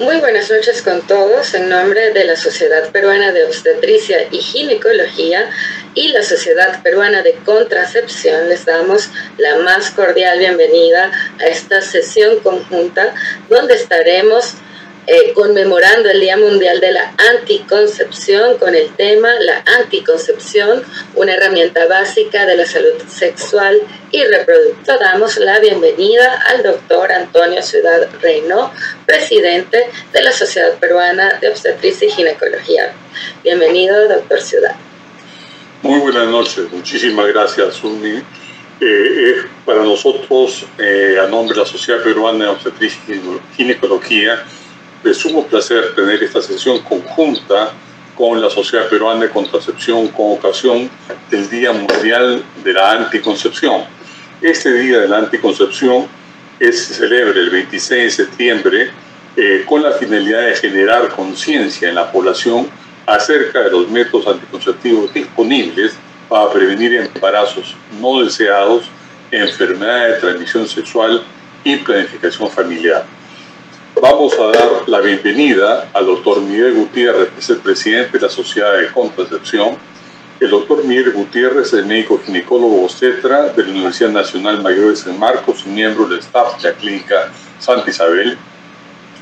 Muy buenas noches con todos. En nombre de la Sociedad Peruana de Obstetricia y Ginecología y la Sociedad Peruana de Contracepción, les damos la más cordial bienvenida a esta sesión conjunta donde estaremos conmemorando el Día Mundial de la Anticoncepción con el tema La anticoncepción, una herramienta básica de la salud sexual y reproductiva. Damos la bienvenida al doctor Antonio Ciudad Reynó, presidente de la Sociedad Peruana de Obstetricia y Ginecología. Bienvenido, doctor Ciudad. Muy buenas noches, muchísimas gracias, Suni. Para nosotros, a nombre de la Sociedad Peruana de Obstetricia y Ginecología, de sumo placer tener esta sesión conjunta con la Sociedad Peruana de Contracepción con ocasión del Día Mundial de la Anticoncepción. Este Día de la Anticoncepción se celebra el 26 de septiembre con la finalidad de generar conciencia en la población acerca de los métodos anticonceptivos disponibles para prevenir embarazos no deseados, enfermedades de transmisión sexual y planificación familiar. Vamos a dar la bienvenida al doctor Miguel Gutiérrez, que es el presidente de la Sociedad de Contracepción. El doctor Miguel Gutiérrez es médico ginecólogo obstetra de la Universidad Nacional Mayor de San Marcos y miembro del staff de la Clínica Santa Isabel,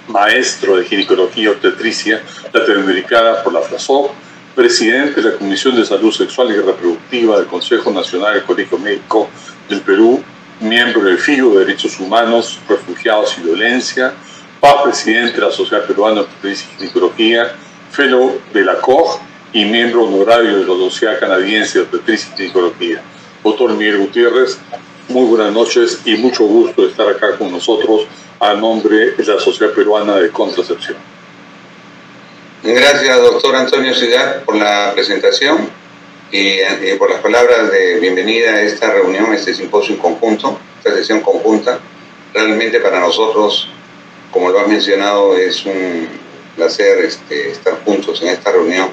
maestro de ginecología obstetricia latinoamericana por la FLASOC, presidente de la Comisión de Salud Sexual y Reproductiva del Consejo Nacional del Colegio Médico del Perú, miembro del FIGO de Derechos Humanos, Refugiados y Violencia, presidente de la Sociedad Peruana de Obstetricia y Ginecología, fellow de la COG y miembro honorario de la Sociedad Canadiense de Obstetricia y Ginecología. Doctor Miguel Gutiérrez, muy buenas noches y mucho gusto de estar acá con nosotros a nombre de la Sociedad Peruana de Contracepción. Gracias, doctor Antonio Ciudad, por la presentación y por las palabras de bienvenida a esta reunión, este simposio en conjunto, esta sesión conjunta. Realmente para nosotros, como lo has mencionado, es un placer estar juntos en esta reunión.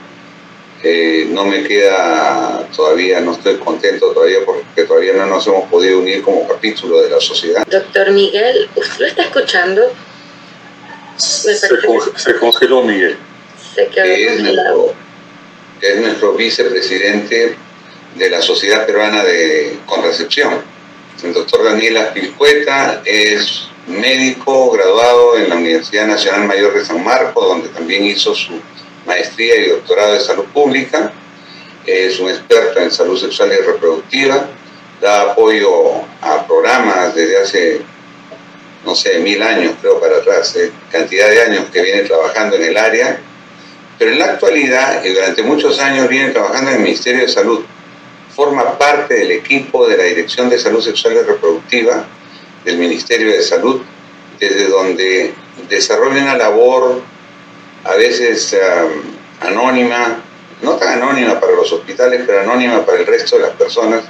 No me queda todavía, no estoy contento todavía porque todavía no nos hemos podido unir como capítulo de la sociedad. Doctor Miguel, ¿usted lo está escuchando? Se congeló Miguel. Se quedó congelado. Es nuestro vicepresidente de la Sociedad Peruana de Contracepción. El doctor Daniel Aspilcueta es médico graduado en la Universidad Nacional Mayor de San Marcos, donde también hizo su maestría y doctorado de salud pública. Es un experto en salud sexual y reproductiva, da apoyo a programas desde hace, no sé, 1000 años, creo, para atrás, cantidad de años que viene trabajando en el área, pero en la actualidad y durante muchos años viene trabajando en el Ministerio de Salud. Forma parte del equipo de la Dirección de Salud Sexual y Reproductiva del Ministerio de Salud, desde donde desarrolla una labor a veces anónima, no tan anónima para los hospitales, pero anónima para el resto de las personas,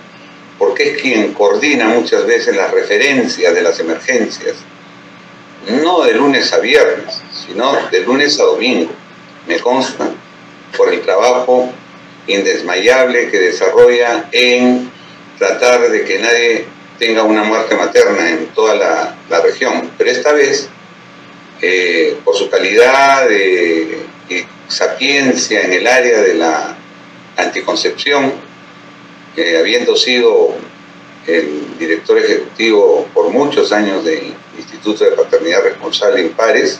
porque es quien coordina muchas veces las referencias de las emergencias, no de lunes a viernes, sino de lunes a domingo, me consta, por el trabajo indesmayable que desarrolla en tratar de que nadie tenga una muerte materna en toda la región. Pero esta vez, por su calidad y sapiencia en el área de la anticoncepción, habiendo sido el director ejecutivo por muchos años del Instituto de Paternidad Responsable Impares,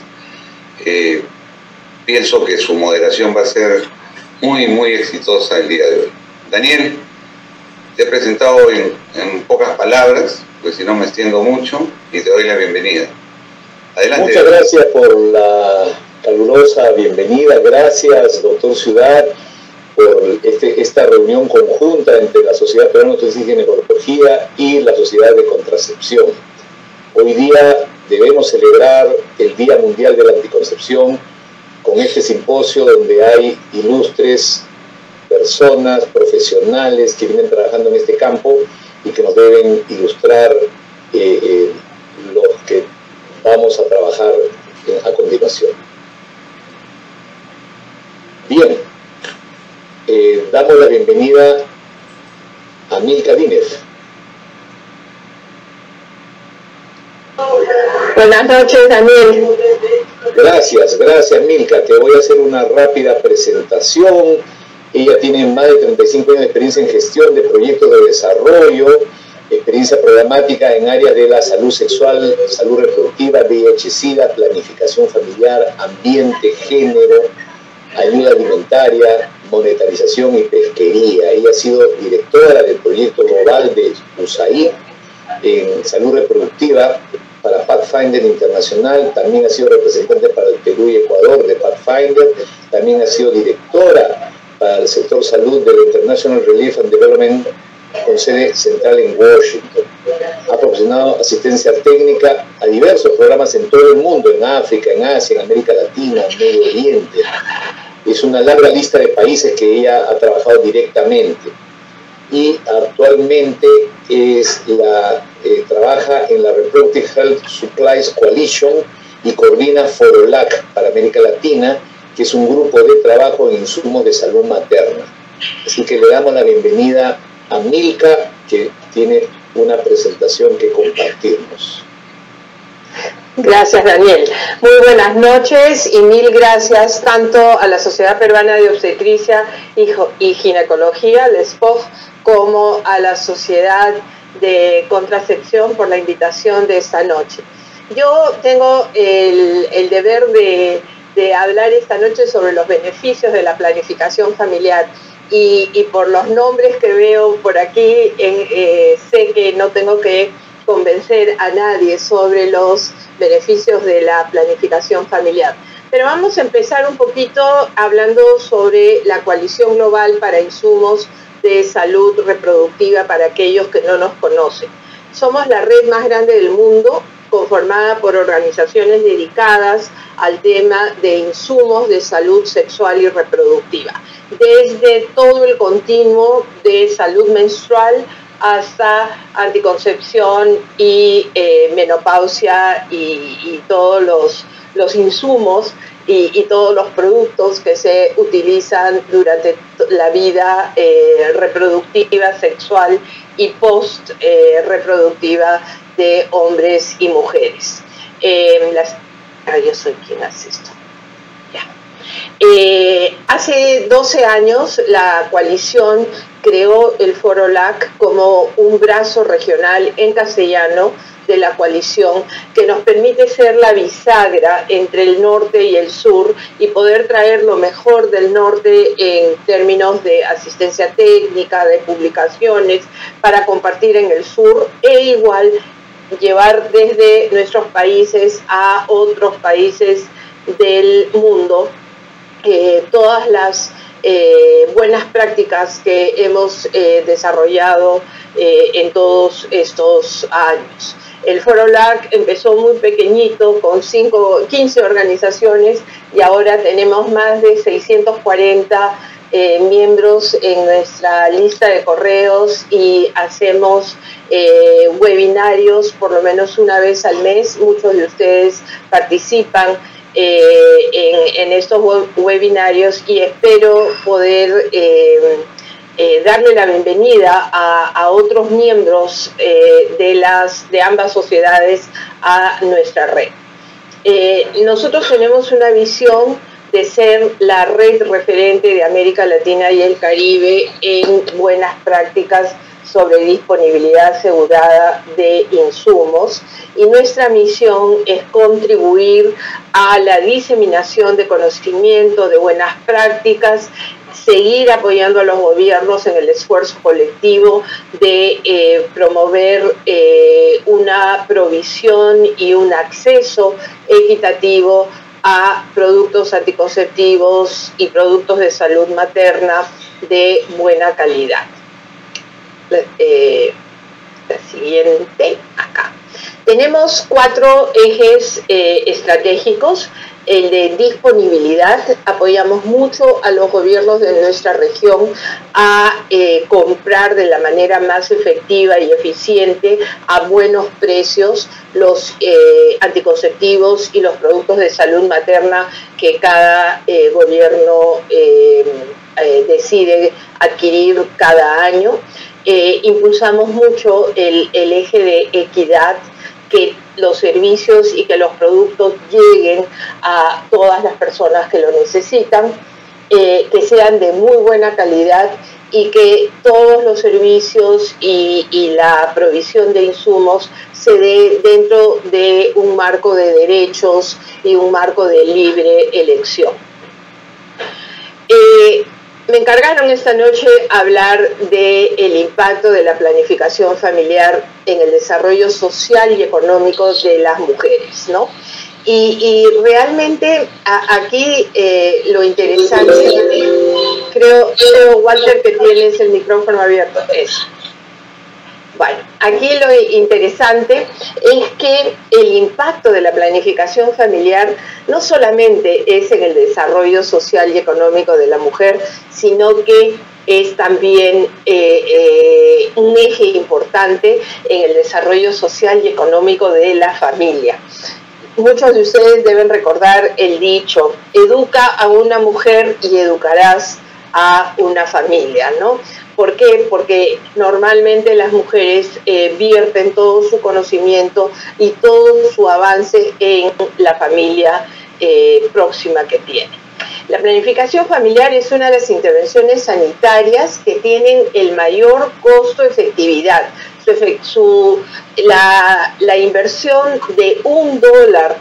pienso que su moderación va a ser muy, muy exitosa el día de hoy. Daniel, te he presentado en pocas palabras, pues si no me extiendo mucho, y te doy la bienvenida. Adelante. Muchas gracias por la calurosa bienvenida. Gracias, doctor Ciudad, por esta reunión conjunta entre la Sociedad Peruana de Obstetricia y Ginecología y la Sociedad de Contracepción. Hoy día debemos celebrar el Día Mundial de la Anticoncepción con este simposio donde hay ilustres personas, profesionales que vienen trabajando en este campo y que nos deben ilustrar lo que vamos a trabajar a continuación. Bien, damos la bienvenida a Milka Dínez. Buenas noches, Daniel. Gracias Milka. Te voy a hacer una rápida presentación. Ella tiene más de 35 años de experiencia en gestión de proyectos de desarrollo, experiencia programática en áreas de la salud sexual, salud reproductiva, VIH-Sida, planificación familiar, ambiente, género, ayuda alimentaria, monetarización y pesquería. Ella ha sido directora del proyecto global de USAID en salud reproductiva para Pathfinder Internacional, también ha sido representante para el Perú y Ecuador de Pathfinder, también ha sido directora para el sector salud del International Relief and Development con sede central en Washington. Ha proporcionado asistencia técnica a diversos programas en todo el mundo, en África, en Asia, en América Latina, en Medio Oriente. Es una larga lista de países que ella ha trabajado directamente. Y actualmente trabaja en la Reproductive Health Supplies Coalition y coordina FOROLAC para América Latina, que es un grupo de trabajo en insumos de salud materna. Así que le damos la bienvenida a Milka, que tiene una presentación que compartirnos. Gracias, Daniel. Muy buenas noches y mil gracias tanto a la Sociedad Peruana de Obstetricia y Ginecología, la SPOG, como a la Sociedad de Contracepción por la invitación de esta noche. Yo tengo el deber de hablar esta noche sobre los beneficios de la planificación familiar y por los nombres que veo por aquí sé que no tengo que convencer a nadie sobre los beneficios de la planificación familiar. Pero vamos a empezar un poquito hablando sobre la Coalición Global para Insumos de Salud Reproductiva para aquellos que no nos conocen. Somos la red más grande del mundo, conformada por organizaciones dedicadas al tema de insumos de salud sexual y reproductiva, desde todo el continuo de salud menstrual hasta anticoncepción y menopausia y todos los insumos y todos los productos que se utilizan durante la vida reproductiva, sexual y post-reproductiva de hombres y mujeres. Yo soy quien hace esto. Hace 12 años la coalición creó el FOROLAC como un brazo regional en castellano de la coalición que nos permite ser la bisagra entre el norte y el sur y poder traer lo mejor del norte en términos de asistencia técnica, de publicaciones, para compartir en el sur e igual llevar desde nuestros países a otros países del mundo todas las buenas prácticas que hemos desarrollado en todos estos años. El FOROLAC empezó muy pequeñito con 15 organizaciones y ahora tenemos más de 640 miembros en nuestra lista de correos y hacemos webinarios por lo menos una vez al mes. Muchos de ustedes participan en estos webinarios y espero poder darle la bienvenida a otros miembros de ambas sociedades a nuestra red. Nosotros tenemos una visión de ser la red referente de América Latina y el Caribe en buenas prácticas sobre disponibilidad asegurada de insumos, y nuestra misión es contribuir a la diseminación de conocimiento, de buenas prácticas, seguir apoyando a los gobiernos en el esfuerzo colectivo de promover una provisión y un acceso equitativo a productos anticonceptivos y productos de salud materna de buena calidad. La siguiente, acá. Tenemos 4 ejes estratégicos. El de disponibilidad, apoyamos mucho a los gobiernos de nuestra región a comprar de la manera más efectiva y eficiente a buenos precios los anticonceptivos y los productos de salud materna que cada gobierno decide adquirir cada año. Impulsamos mucho el eje de equidad, que los servicios y que los productos lleguen a todas las personas que lo necesitan, que sean de muy buena calidad y que todos los servicios y la provisión de insumos se dé dentro de un marco de derechos y un marco de libre elección. Me encargaron esta noche hablar del impacto de la planificación familiar en el desarrollo social y económico de las mujeres, ¿no? Y realmente aquí lo interesante, creo Walter que tienes el micrófono abierto, eso. Bueno, aquí lo interesante es que el impacto de la planificación familiar no solamente es en el desarrollo social y económico de la mujer, sino que es también un eje importante en el desarrollo social y económico de la familia. Muchos de ustedes deben recordar el dicho, educa a una mujer y educarás a una familia, ¿no? ¿Por qué? Porque normalmente las mujeres vierten todo su conocimiento y todo su avance en la familia próxima que tienen. La planificación familiar es una de las intervenciones sanitarias que tienen el mayor costo-efectividad. La inversión de $1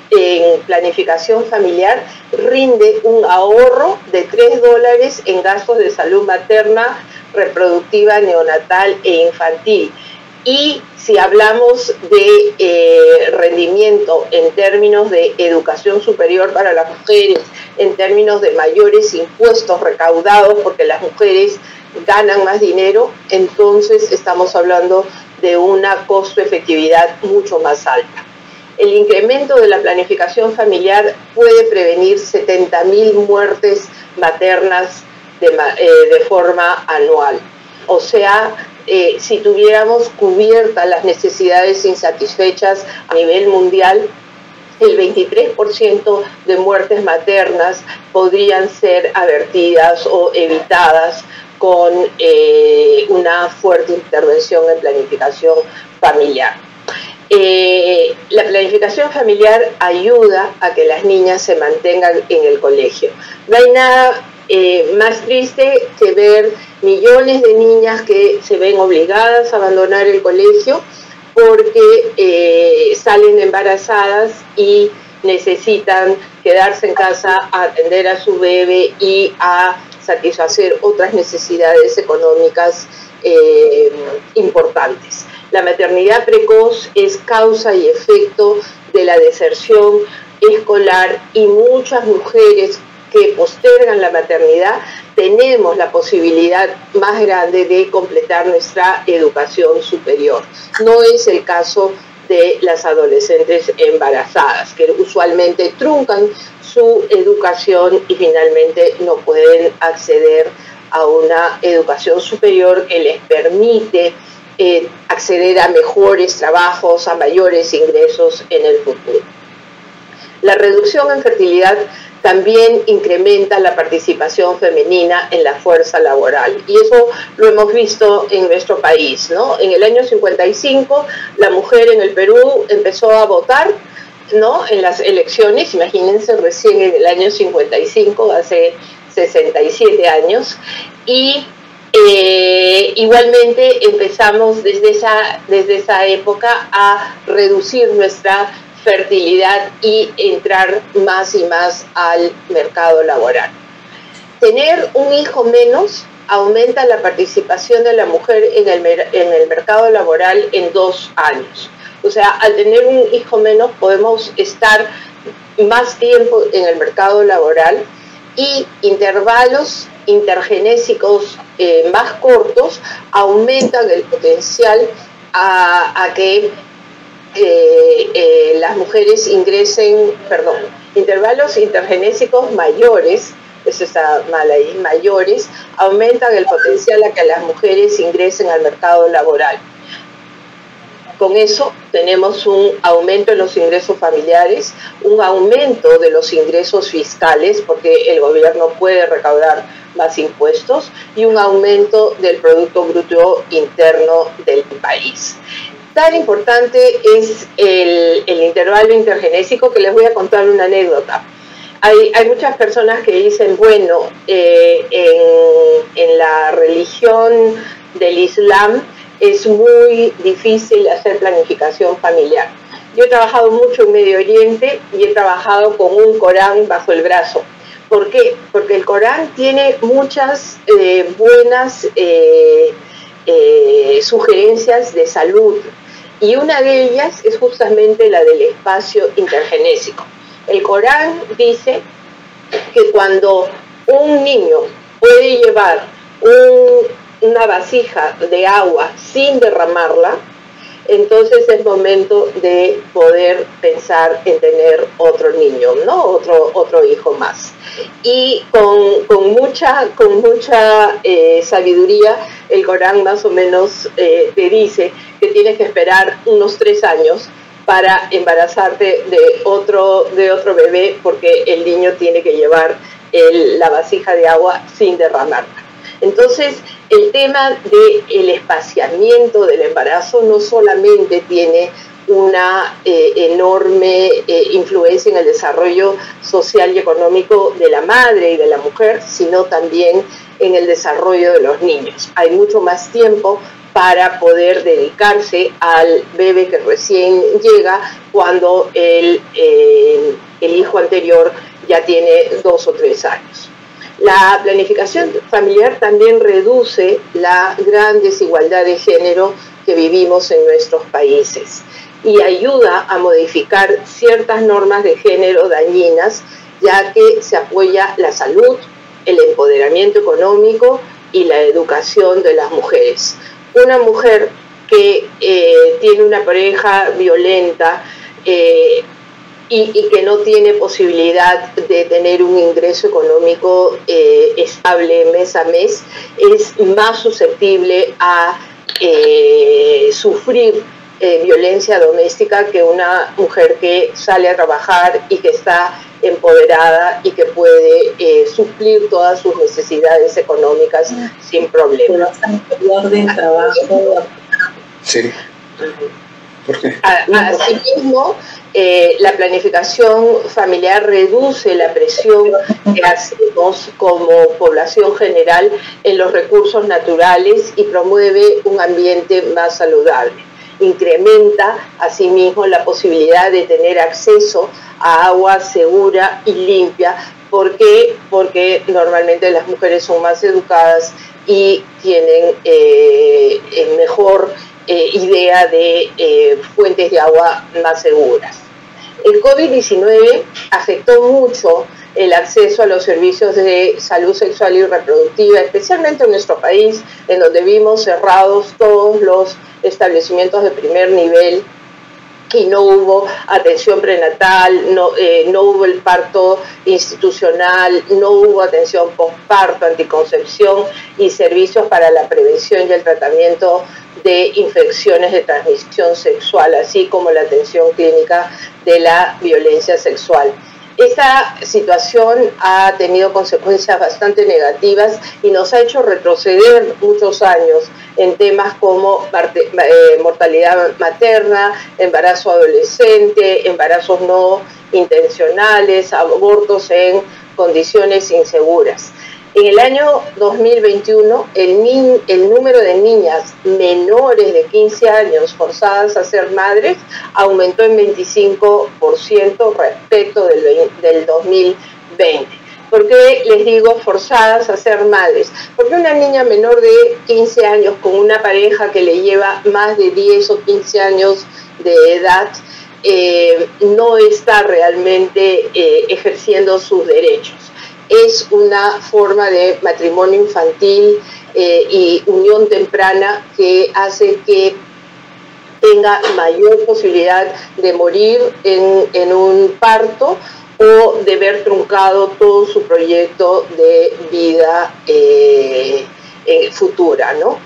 en planificación familiar rinde un ahorro de $3 en gastos de salud materna, reproductiva, neonatal e infantil. Y si hablamos de rendimiento en términos de educación superior para las mujeres, en términos de mayores impuestos recaudados porque las mujeres ganan más dinero, entonces estamos hablando de una costo-efectividad mucho más alta. El incremento de la planificación familiar puede prevenir 70.000 muertes maternas de forma anual. O sea, si tuviéramos cubiertas las necesidades insatisfechas a nivel mundial, el 23% de muertes maternas podrían ser avertidas o evitadas con una fuerte intervención en planificación familiar. La planificación familiar ayuda a que las niñas se mantengan en el colegio. No hay nada más triste que ver millones de niñas que se ven obligadas a abandonar el colegio porque salen embarazadas y necesitan quedarse en casa a atender a su bebé y a satisfacer otras necesidades económicas importantes. La maternidad precoz es causa y efecto de la deserción escolar y muchas mujeres que postergan la maternidad tenemos la posibilidad más grande de completar nuestra educación superior. No es el caso de las adolescentes embarazadas, que usualmente truncan su educación y finalmente no pueden acceder a una educación superior que les permite acceder a mejores trabajos, a mayores ingresos en el futuro. La reducción en fertilidad también incrementa la participación femenina en la fuerza laboral. Y eso lo hemos visto en nuestro país, ¿no? En el año 55, la mujer en el Perú empezó a votar, ¿no? En las elecciones, imagínense, recién en el año 55, hace 67 años. Y igualmente empezamos desde esa época a reducir nuestra fertilidad y entrar más y más al mercado laboral. Tener un hijo menos aumenta la participación de la mujer en el mercado laboral en 2 años. O sea, al tener un hijo menos podemos estar más tiempo en el mercado laboral y intervalos intergenésicos más cortos aumentan el potencial a que las mujeres ingresen, intervalos intergenésicos mayores, eso está mal ahí, mayores, aumentan el potencial a que las mujeres ingresen al mercado laboral. Con eso tenemos un aumento en los ingresos familiares, un aumento de los ingresos fiscales, porque el gobierno puede recaudar más impuestos, y un aumento del Producto Bruto Interno del país. tan importante es el intervalo intergenésico, que les voy a contar una anécdota. Hay muchas personas que dicen, bueno, en la religión del Islam es muy difícil hacer planificación familiar. Yo he trabajado mucho en Medio Oriente y he trabajado con un Corán bajo el brazo. ¿Por qué? Porque el Corán tiene muchas buenas sugerencias de salud, y una de ellas es justamente la del espacio intergenésico. El Corán dice que cuando un niño puede llevar una vasija de agua sin derramarla, entonces es momento de poder pensar en tener otro niño, ¿no? Otro hijo más. Y con mucha sabiduría, el Corán más o menos te dice que tienes que esperar unos 3 años para embarazarte de otro bebé, porque el niño tiene que llevar la vasija de agua sin derramarla. Entonces, el tema del espaciamiento del embarazo no solamente tiene una enorme influencia en el desarrollo social y económico de la madre y de la mujer, sino también en el desarrollo de los niños. Hay mucho más tiempo para poder dedicarse al bebé que recién llega, cuando el hijo anterior ya tiene 2 o 3 años. La planificación familiar también reduce la gran desigualdad de género que vivimos en nuestros países y ayuda a modificar ciertas normas de género dañinas, ya que se apoya la salud, el empoderamiento económico y la educación de las mujeres. Una mujer que tiene una pareja violenta y que no tiene posibilidad de tener un ingreso económico estable mes a mes, es más susceptible a sufrir violencia doméstica que una mujer que sale a trabajar y que está empoderada y que puede suplir todas sus necesidades económicas sin problema. Sí. ¿Por qué? Asimismo, la planificación familiar reduce la presión que hacemos como población general en los recursos naturales y promueve un ambiente más saludable. Incrementa asimismo la posibilidad de tener acceso a agua segura y limpia. ¿Por qué? Porque normalmente las mujeres son más educadas y tienen mejor idea de fuentes de agua más seguras. El COVID-19 afectó mucho el acceso a los servicios de salud sexual y reproductiva, especialmente en nuestro país, en donde vimos cerrados todos los establecimientos de primer nivel y no hubo atención prenatal, no hubo el parto institucional, no hubo atención postparto, anticoncepción y servicios para la prevención y el tratamiento de infecciones de transmisión sexual, así como la atención clínica de la violencia sexual. Esta situación ha tenido consecuencias bastante negativas y nos ha hecho retroceder muchos años en temas como mortalidad materna, embarazo adolescente, embarazos no intencionales, abortos en condiciones inseguras. En el año 2021, el número de niñas menores de 15 años forzadas a ser madres aumentó en 25% respecto del 2020. ¿Por qué les digo forzadas a ser madres? Porque una niña menor de 15 años con una pareja que le lleva más de 10 o 15 años de edad no está realmente ejerciendo sus derechos. Es una forma de matrimonio infantil y unión temprana que hace que tenga mayor posibilidad de morir en un parto o de ver truncado todo su proyecto de vida futura, ¿no?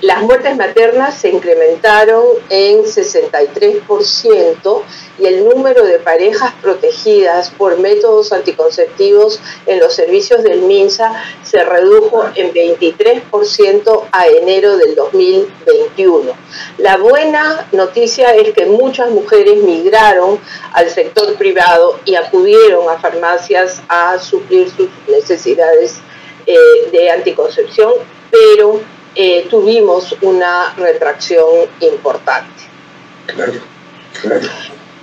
Las muertes maternas se incrementaron en 63% y el número de parejas protegidas por métodos anticonceptivos en los servicios del MINSA se redujo en 23% a enero del 2021. La buena noticia es que muchas mujeres migraron al sector privado y acudieron a farmacias a suplir sus necesidades de anticoncepción, pero tuvimos una retracción importante. Claro.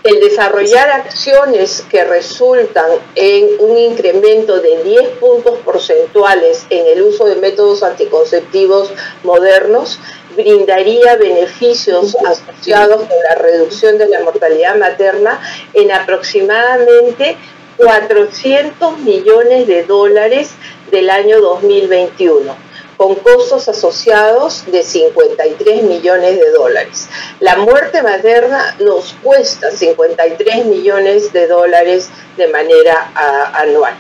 El desarrollar acciones que resultan en un incremento de 10 puntos porcentuales en el uso de métodos anticonceptivos modernos brindaría beneficios asociados con la reducción de la mortalidad materna en aproximadamente $400 millones del año 2021. Con costos asociados de $53 millones. La muerte materna nos cuesta $53 millones de manera anual.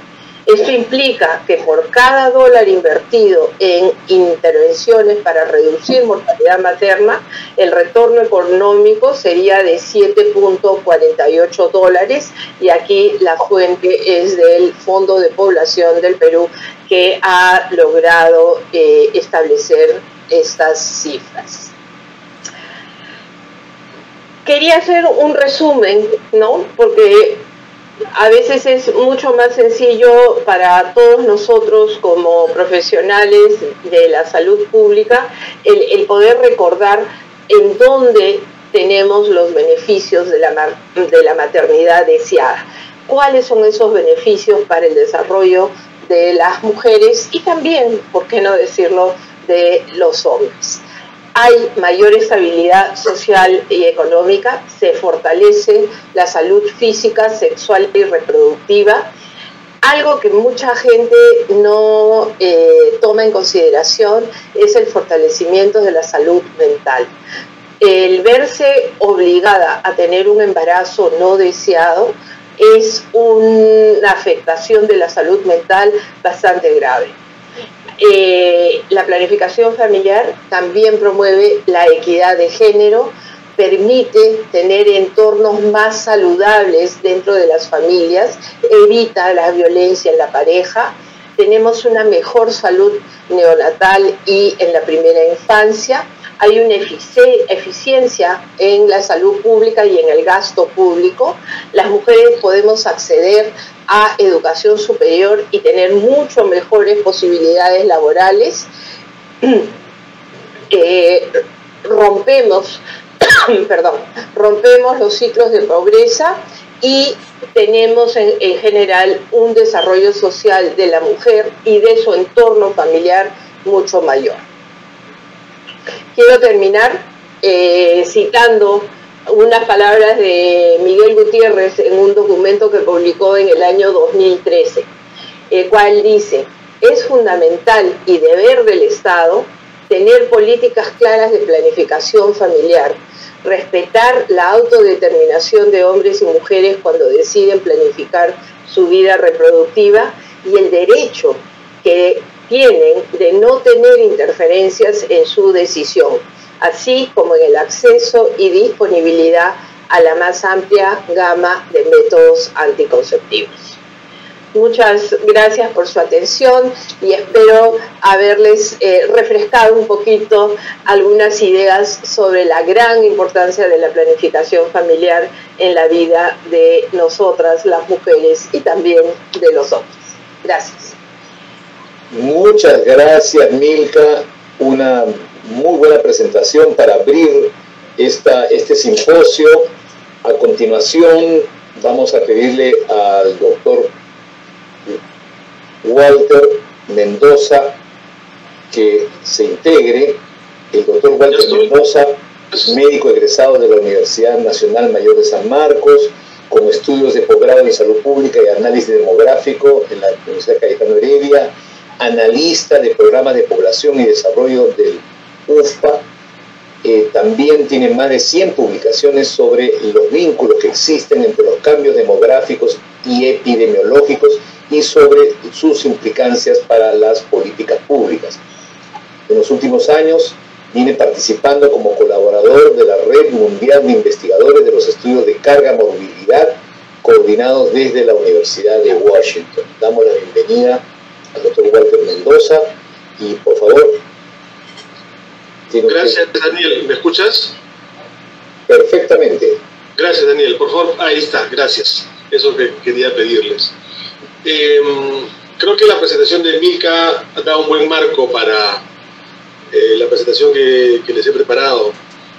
Esto implica que por cada dólar invertido en intervenciones para reducir mortalidad materna, el retorno económico sería de $7.48, y aquí la fuente es del Fondo de Población del Perú, que ha logrado establecer estas cifras. Quería hacer un resumen, ¿no? Porque a veces es mucho más sencillo para todos nosotros como profesionales de la salud pública el poder recordar en dónde tenemos los beneficios de la maternidad deseada. ¿Cuáles son esos beneficios para el desarrollo de las mujeres y también, por qué no decirlo, de los hombres? Hay mayor estabilidad social y económica, se fortalece la salud física, sexual y reproductiva. Algo que mucha gente no toma en consideración es el fortalecimiento de la salud mental. El verse obligada a tener un embarazo no deseado es una afectación de la salud mental bastante grave. La planificación familiar también promueve la equidad de género, permite tener entornos más saludables dentro de las familias, evita la violencia en la pareja, tenemos una mejor salud neonatal y en la primera infancia, hay una eficiencia en la salud pública y en el gasto público. Las mujeres podemos acceder a educación superior y tener mucho mejores posibilidades laborales. Rompemos los ciclos de pobreza y tenemos en general un desarrollo social de la mujer y de su entorno familiar mucho mayor. Quiero terminar citando unas palabras de Miguel Gutiérrez en un documento que publicó en el año 2013, el cual dice: es fundamental y deber del Estado tener políticas claras de planificación familiar, respetar la autodeterminación de hombres y mujeres cuando deciden planificar su vida reproductiva y el derecho que tienen de no tener interferencias en su decisión, así como en el acceso y disponibilidad a la más amplia gama de métodos anticonceptivos. Muchas gracias por su atención y espero haberles refrescado un poquito algunas ideas sobre la gran importancia de la planificación familiar en la vida de nosotras, las mujeres, y también de los hombres. Gracias. Muchas gracias, Milka. Una muy buena presentación para abrir este simposio. A continuación vamos a pedirle al doctor Walter Mendoza que se integre. El doctor Walter Mendoza, médico egresado de la Universidad Nacional Mayor de San Marcos, con estudios de posgrado en salud pública y análisis demográfico en la Universidad Cayetano Heredia, analista de programas de población y desarrollo del UFPA. También tiene más de 100 publicaciones sobre los vínculos que existen entre los cambios demográficos y epidemiológicos y sobre sus implicancias para las políticas públicas. En los últimos años viene participando como colaborador de la Red Mundial de Investigadores de los Estudios de Carga-Movilidad, coordinados desde la Universidad de Washington. Damos la bienvenida al doctor Walter Mendoza y, por favor... Gracias, Daniel. ¿Me escuchas? Perfectamente. Gracias, Daniel. Por favor, ahí está. Gracias. Eso que quería pedirles. Creo que la presentación de Milka da un buen marco para la presentación que les he preparado.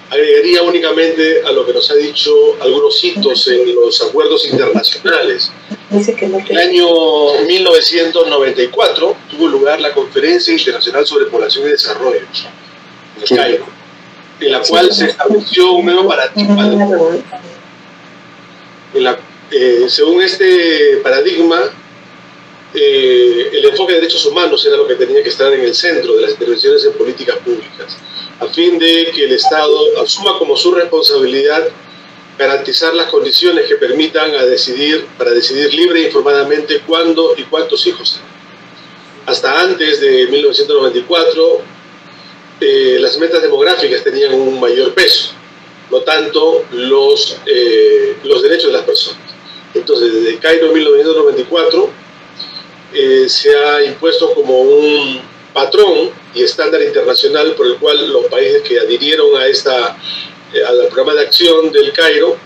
Agregaría únicamente a lo que nos ha dicho algunos hitos en los acuerdos internacionales. El año 1994 tuvo lugar la Conferencia Internacional sobre Población y Desarrollo en el Cairo, en la cual se estableció un nuevo paradigma. Según este paradigma, el enfoque de derechos humanos era lo que tenía que estar en el centro de las intervenciones en políticas públicas, a fin de que el Estado asuma como su responsabilidad garantizar las condiciones que permitan para decidir libre e informadamente cuándo y cuántos hijos tener. Hasta antes de 1994, las metas demográficas tenían un mayor peso, no tanto los derechos de las personas. Entonces, desde Cairo 1994 se ha impuesto como un patrón y estándar internacional por el cual los países que adhirieron al programa de acción del Cairo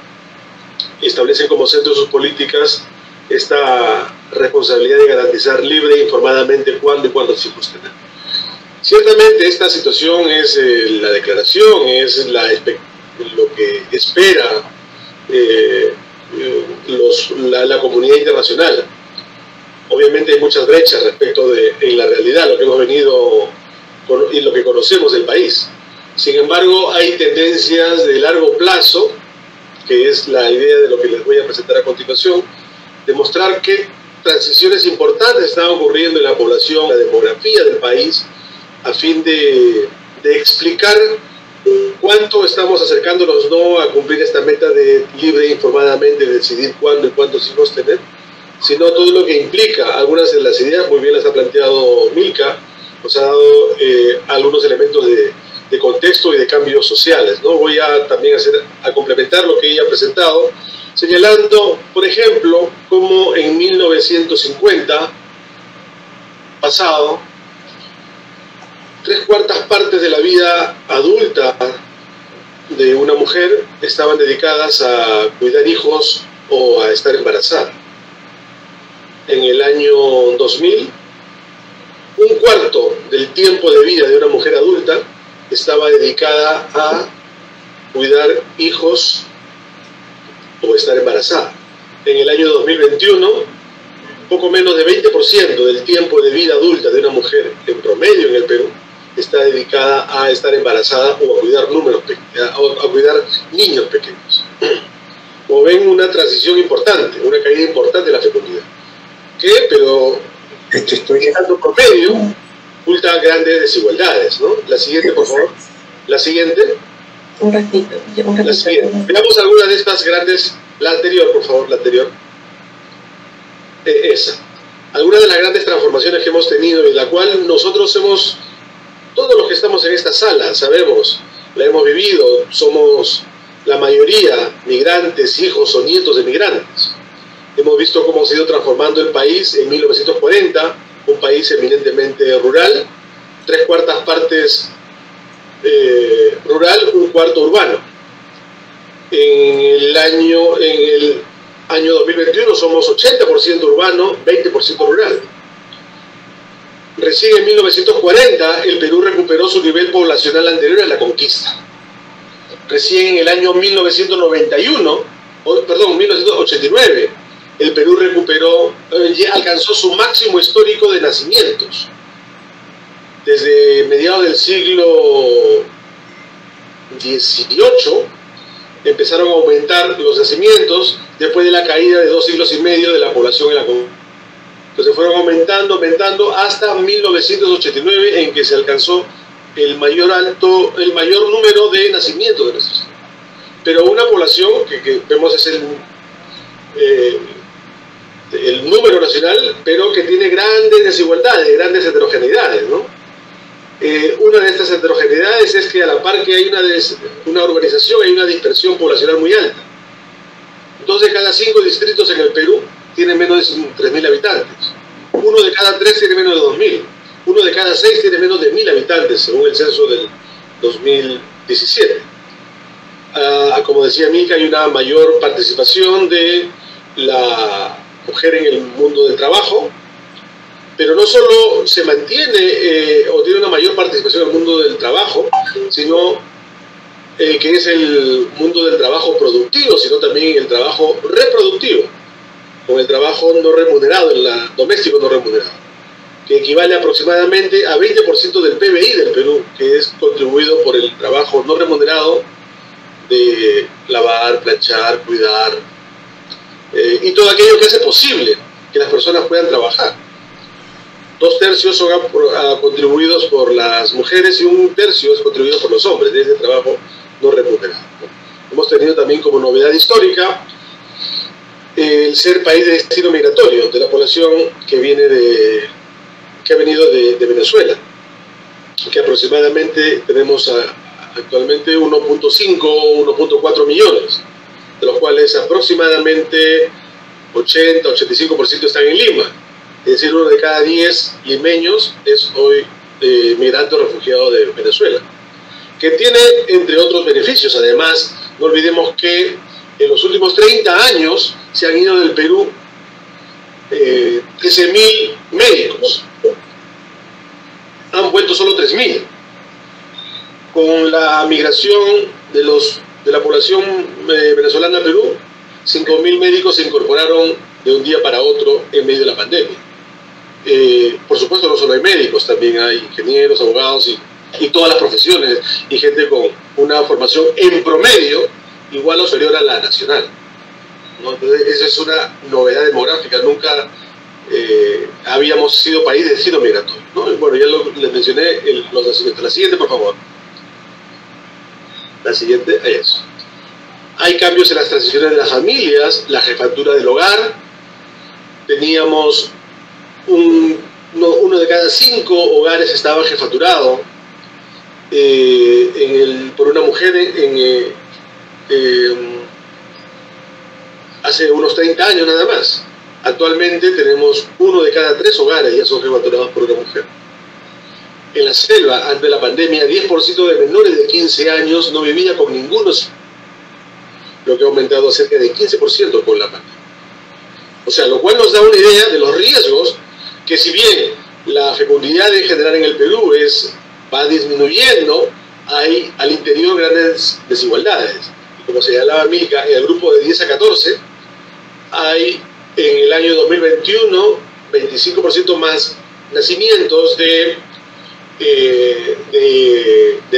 establecen como centro de sus políticas esta responsabilidad de garantizar libre e informadamente cuándo y cuántos hijos tener. Ciertamente esta situación es la declaración, es lo que espera la comunidad internacional. Obviamente hay muchas brechas respecto en la realidad, lo que hemos venido y lo que conocemos del país. Sin embargo, hay tendencias de largo plazo, que es la idea de lo que les voy a presentar a continuación, demostrar qué transiciones importantes están ocurriendo en la población, la demografía del país, a fin de explicar cuánto estamos acercándonos no a cumplir esta meta de libre e informadamente decidir cuándo y cuántos hijos tener, sino todo lo que implica. Algunas de las ideas, muy bien las ha planteado Milka, nos ha dado algunos elementos de contexto y de cambios sociales, ¿no? Voy a también a complementar lo que ella ha presentado, señalando, por ejemplo, cómo en 1950, pasado, 3/4 partes de la vida adulta de una mujer estaban dedicadas a cuidar hijos o a estar embarazada. En el año 2000, 1/4 del tiempo de vida de una mujer adulta estaba dedicada a cuidar hijos o estar embarazada. En el año 2021, poco menos de 20% del tiempo de vida adulta de una mujer en promedio en el Perú está dedicada a estar embarazada o a cuidar niños pequeños. Como ven, una transición importante, una caída importante de la fecundidad. Pero tanto promedio oculta grandes desigualdades, ¿no? La siguiente, por favor. La siguiente. Un ratito. La siguiente. Veamos algunas de estas grandes. La anterior, por favor, la anterior. Esa. Algunas de las grandes transformaciones que hemos tenido y la cual nosotros todos los que estamos en esta sala sabemos, la hemos vivido, somos la mayoría migrantes, hijos o nietos de migrantes. Hemos visto cómo se ha ido transformando el país en 1940, un país eminentemente rural, 3/4 partes rural, 1/4 urbano. En el año 2021 somos 80% urbano, 20% rural. Recién en 1940 el Perú recuperó su nivel poblacional anterior a la conquista. Recién en el año 1989, el Perú alcanzó su máximo histórico de nacimientos. Desde mediados del siglo XVIII empezaron a aumentar los nacimientos después de la caída de 2 siglos y medio de la población en la conquista. Entonces fueron aumentando hasta 1989, en que se alcanzó el mayor número de nacimientos de nuestros. Pero una población que vemos es el número nacional, pero que tiene grandes desigualdades, grandes heterogeneidades, ¿no? Una de estas heterogeneidades es que a la par que hay una urbanización, hay una dispersión poblacional muy alta. 2 de cada 5 distritos en el Perú tienen menos de 3.000 habitantes. 1 de cada 3 tiene menos de 2.000. 1 de cada 6 tiene menos de 1.000 habitantes, según el censo del 2017. Como decía Milka, hay una mayor participación de la mujer en el mundo del trabajo, pero no solo se mantiene o tiene una mayor participación en el mundo del trabajo, sino que es el mundo del trabajo productivo, sino también el trabajo reproductivo, con el trabajo no remunerado, doméstico no remunerado, que equivale aproximadamente a 20% del PBI del Perú, que es contribuido por el trabajo no remunerado de lavar, planchar, cuidar, y todo aquello que hace posible que las personas puedan trabajar. 2/3 son contribuidos por las mujeres y 1/3 es contribuido por los hombres, de ese trabajo no remunerado. Hemos tenido también como novedad histórica el ser país de destino migratorio de la población que ha venido de Venezuela, que aproximadamente tenemos actualmente 1.5 o 1.4 millones, de los cuales aproximadamente 80-85% están en Lima. Es decir, 1 de cada 10 limeños es hoy migrante o refugiado de Venezuela, que tiene, entre otros beneficios. Además, no olvidemos que en los últimos 30 años se han ido del Perú 13.000 médicos. Han vuelto solo 3.000. Con la migración de la población venezolana a Perú, 5.000 médicos se incorporaron de un día para otro en medio de la pandemia. Por supuesto, no solo hay médicos, también hay ingenieros, abogados y todas las profesiones, y gente con una formación en promedio igual o superior a la nacional, ¿no? Entonces, esa es una novedad demográfica. Nunca habíamos sido país de destino migratorio, ¿no? Bueno, ya les mencioné los nacimientos. La siguiente, por favor. La siguiente, eso. Hay cambios en las transiciones de las familias, la jefatura del hogar. Teníamos uno de cada 5 hogares estaba jefaturado por una mujer hace unos 30 años nada más. Actualmente tenemos 1 de cada 3 hogares ya son jefaturados por una mujer. En la selva, antes de la pandemia, 10% de menores de 15 años no vivía con ninguno, lo que ha aumentado a cerca de 15% con la pandemia. O sea, lo cual nos da una idea de los riesgos, que si bien la fecundidad en general en el Perú va disminuyendo, hay al interior grandes desigualdades. Y como señalaba Milka, en el grupo de 10 a 14 hay en el año 2021 25% más nacimientos de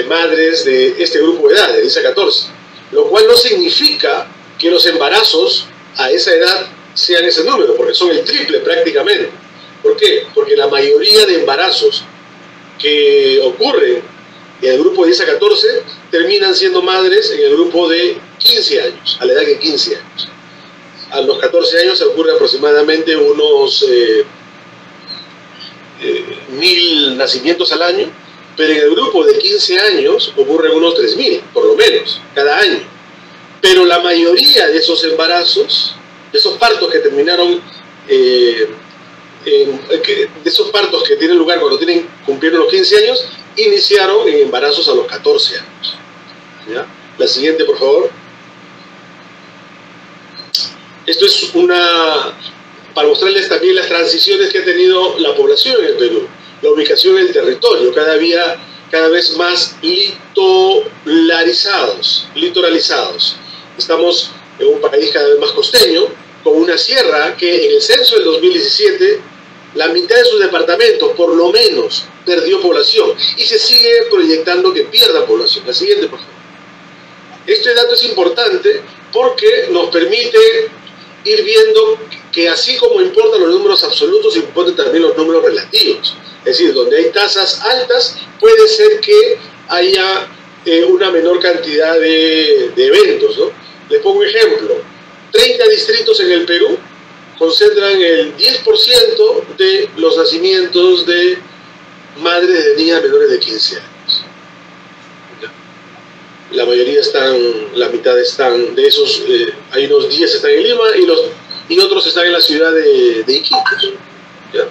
madres de este grupo de edad, de 10 a 14, lo cual no significa que los embarazos a esa edad sean ese número, porque son el triple prácticamente. ¿Por qué? Porque la mayoría de embarazos que ocurren en el grupo de 10 a 14 terminan siendo madres en el grupo de 15 años, a la edad de 15 años. A los 14 años se ocurre aproximadamente unos 1.000 nacimientos al año, pero en el grupo de 15 años ocurren unos 3.000, por lo menos, cada año. Pero la mayoría de esos embarazos, de esos partos que terminaron, de esos partos que tienen lugar cuando cumplieron los 15 años, iniciaron en embarazos a los 14 años. ¿Ya? La siguiente, por favor. Esto es para mostrarles también las transiciones que ha tenido la población en el Perú, la ubicación en el territorio, cada vez más litoralizados. Estamos en un país cada vez más costeño, con una sierra que en el censo del 2017, la mitad de sus departamentos, por lo menos, perdió población, y se sigue proyectando que pierda población. La siguiente, por favor. Este dato es importante porque nos permite ir viendo que así como importan los números absolutos, importan también los números relativos. Es decir, donde hay tasas altas, puede ser que haya una menor cantidad de eventos, ¿no? Les pongo un ejemplo. 30 distritos en el Perú concentran el 10% de los nacimientos de madres de niñas menores de 15 años. La mayoría están, la mitad están, de esos, hay unos 10 están en Lima y otros están en la ciudad de Iquitos. ¿Ya?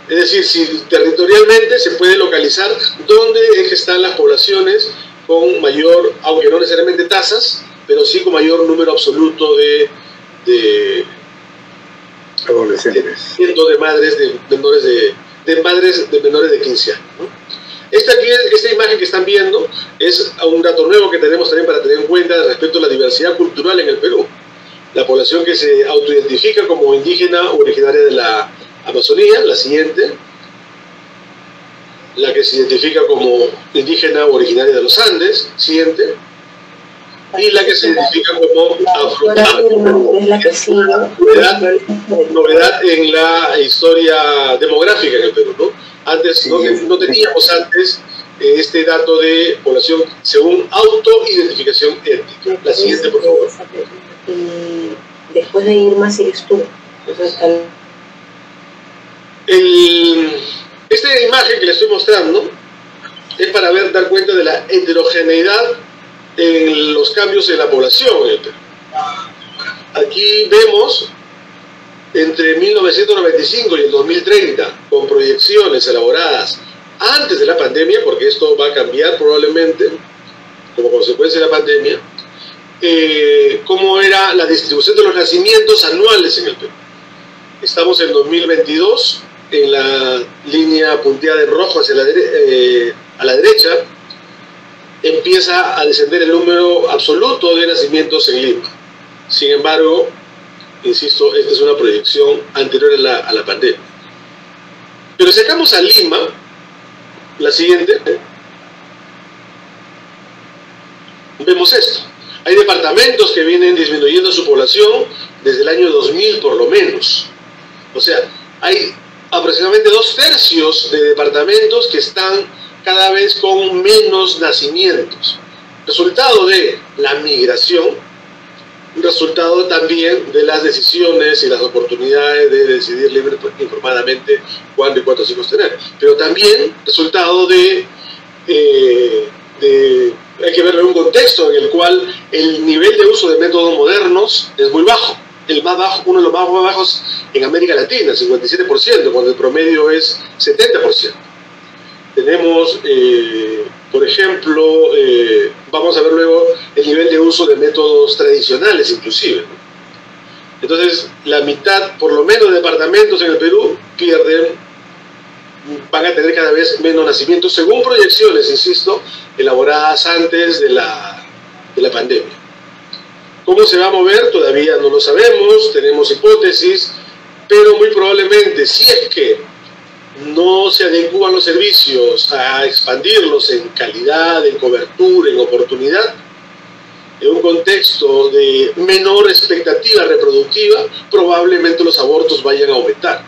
Es decir, si territorialmente se puede localizar dónde es que están las poblaciones con mayor, aunque no necesariamente tasas, pero sí con mayor número absoluto de adolescentes, de madres de menores de 15 años, ¿no? Esta imagen que están viendo es un dato nuevo que tenemos también para tener en cuenta respecto a la diversidad cultural en el Perú. La población que se autoidentifica como indígena o originaria de la Amazonía, la siguiente. La que se identifica como indígena o originaria de los Andes, siguiente. Y la que se identifica como afroamericana. Es la que sigue. Novedad en la historia demográfica en el Perú, ¿no? Antes no teníamos este dato de población según autoidentificación étnica. La siguiente, por favor. Y después de Irma sigues tú. Entonces, esta imagen que le estoy mostrando es para dar cuenta de la heterogeneidad en los cambios en la población en el Perú. Aquí vemos entre 1995 y el 2030, con proyecciones elaboradas antes de la pandemia, porque esto va a cambiar probablemente como consecuencia de la pandemia, cómo era la distribución de los nacimientos anuales en el Perú. Estamos en 2022, en la línea punteada en rojo hacia a la derecha, empieza a descender el número absoluto de nacimientos en Lima. Sin embargo, insisto, esta es una proyección anterior a la pandemia. Pero si sacamos a Lima, la siguiente, vemos esto. Hay departamentos que vienen disminuyendo su población desde el año 2000 por lo menos. O sea, hay aproximadamente 2/3 de departamentos que están cada vez con menos nacimientos. Resultado de la migración, resultado también de las decisiones y las oportunidades de decidir libre informadamente cuándo y cuántos hijos tener. Pero también resultado de hay que verlo en un contexto en el cual el nivel de uso de métodos modernos es muy bajo. El más bajo, uno de los más bajos en América Latina, 57%, cuando el promedio es 70%. Tenemos, por ejemplo, vamos a ver luego el nivel de uso de métodos tradicionales inclusive, ¿no? Entonces, la mitad, por lo menos, de departamentos en el Perú van a tener cada vez menos nacimientos, según proyecciones, insisto, elaboradas antes de la pandemia. ¿Cómo se va a mover? Todavía no lo sabemos, tenemos hipótesis, pero muy probablemente, si es que no se adecúan los servicios a expandirlos en calidad, en cobertura, en oportunidad, en un contexto de menor expectativa reproductiva, probablemente los abortos vayan a aumentar.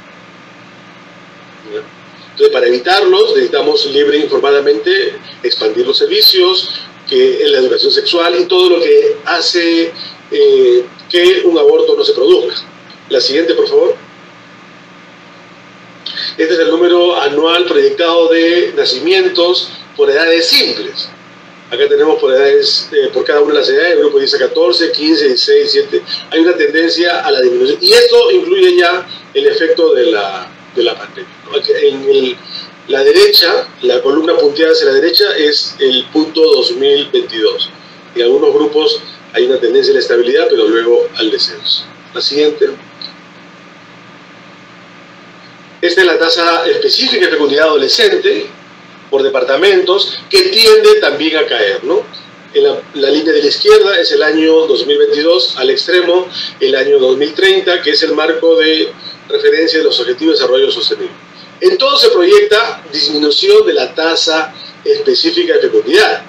Entonces, para evitarlos, necesitamos libre e informadamente expandir los servicios, que en la educación sexual y todo lo que hace que un aborto no se produzca. La siguiente, por favor. Este es el número anual proyectado de nacimientos por edades simples. Acá tenemos por edades, por cada una de las edades, el grupo 10 a 14, 15, 16, 17. Hay una tendencia a la disminución. Y esto incluye ya el efecto de la pandemia, ¿no? En la derecha, la columna punteada hacia la derecha es el punto 2022. En algunos grupos hay una tendencia a la estabilidad, pero luego al descenso. La siguiente. Esta es la tasa específica de fecundidad adolescente por departamentos, que tiende también a caer, ¿no? En la línea de la izquierda es el año 2022, al extremo el año 2030, que es el marco de referencia de los Objetivos de Desarrollo Sostenible. En todo se proyecta disminución de la tasa específica de fecundidad,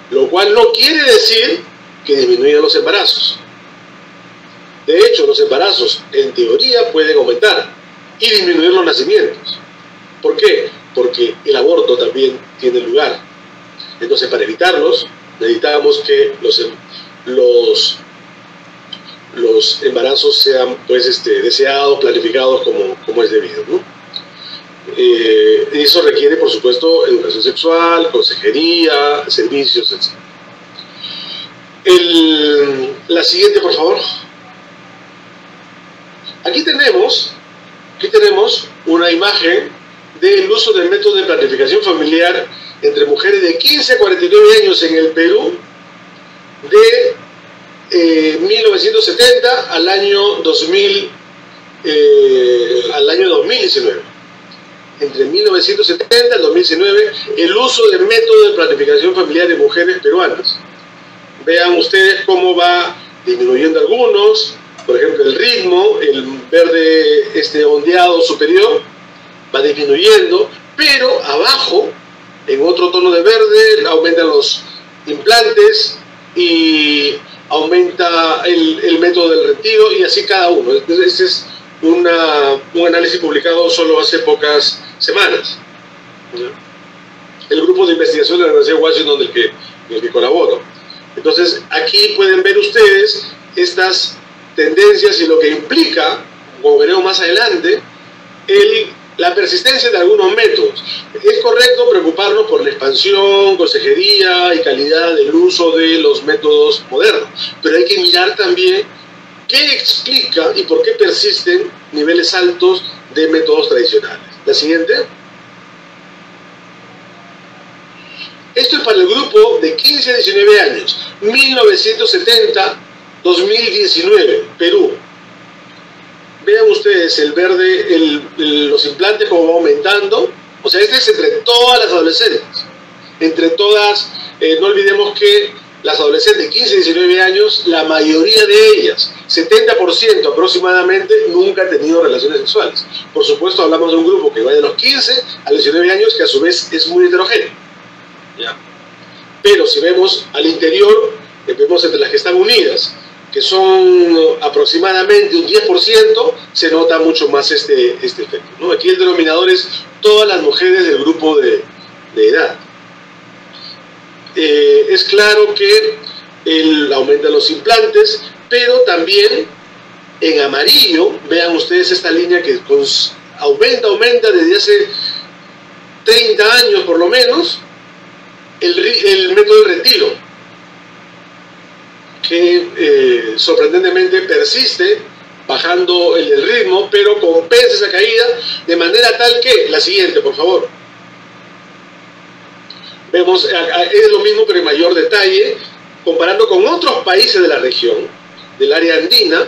lo cual no quiere decir que disminuyan los embarazos. De hecho, los embarazos, en teoría, pueden aumentar y disminuir los nacimientos. ¿Por qué? Porque el aborto también tiene lugar. Entonces, para evitarlos, necesitamos que los embarazos sean, pues, deseados, planificados como es debido, ¿no? Y eso requiere, por supuesto, educación sexual, consejería, servicios, etc. La siguiente, por favor. Aquí tenemos una imagen del uso del método de planificación familiar entre mujeres de 15 a 49 años en el Perú de 1970 al año 2019. Entre 1970 al 2019, el uso del método de planificación familiar en mujeres peruanas. Vean ustedes cómo va disminuyendo algunos, por ejemplo el ritmo, el verde ondeado superior va disminuyendo, pero abajo, en otro tono de verde, aumentan los implantes y aumenta el método del retiro, y así cada uno. Este es un análisis publicado solo hace pocas semanas. El grupo de investigación de la Universidad de Washington en el que colaboro. Entonces, aquí pueden ver ustedes estas tendencias y lo que implica, como veremos más adelante, la persistencia de algunos métodos. Es correcto preocuparnos por la expansión, consejería y calidad del uso de los métodos modernos, pero hay que mirar también qué explica y por qué persisten niveles altos de métodos tradicionales. La siguiente. Esto es para el grupo de 15 a 19 años, 1970-2019, Perú. Vean ustedes el verde, los implantes como va aumentando. O sea, este es entre todas las adolescentes. Entre todas, no olvidemos que las adolescentes de 15 a 19 años, la mayoría de ellas, 70% aproximadamente, nunca han tenido relaciones sexuales. Por supuesto, hablamos de un grupo que va de los 15 a los 19 años, que a su vez es muy heterogéneo. ¿Ya? Pero si vemos al interior, vemos entre las que están unidas, que son aproximadamente un 10%, se nota mucho más este efecto, ¿no? Aquí el denominador es todas las mujeres del grupo de edad. Es claro que aumentan los implantes, pero también en amarillo, vean ustedes esta línea que aumenta desde hace 30 años por lo menos, el método de retiro, que sorprendentemente persiste, bajando el ritmo, pero compensa esa caída de manera tal que, la siguiente, por favor. Vemos, es lo mismo pero en mayor detalle, comparando con otros países de la región, del área andina.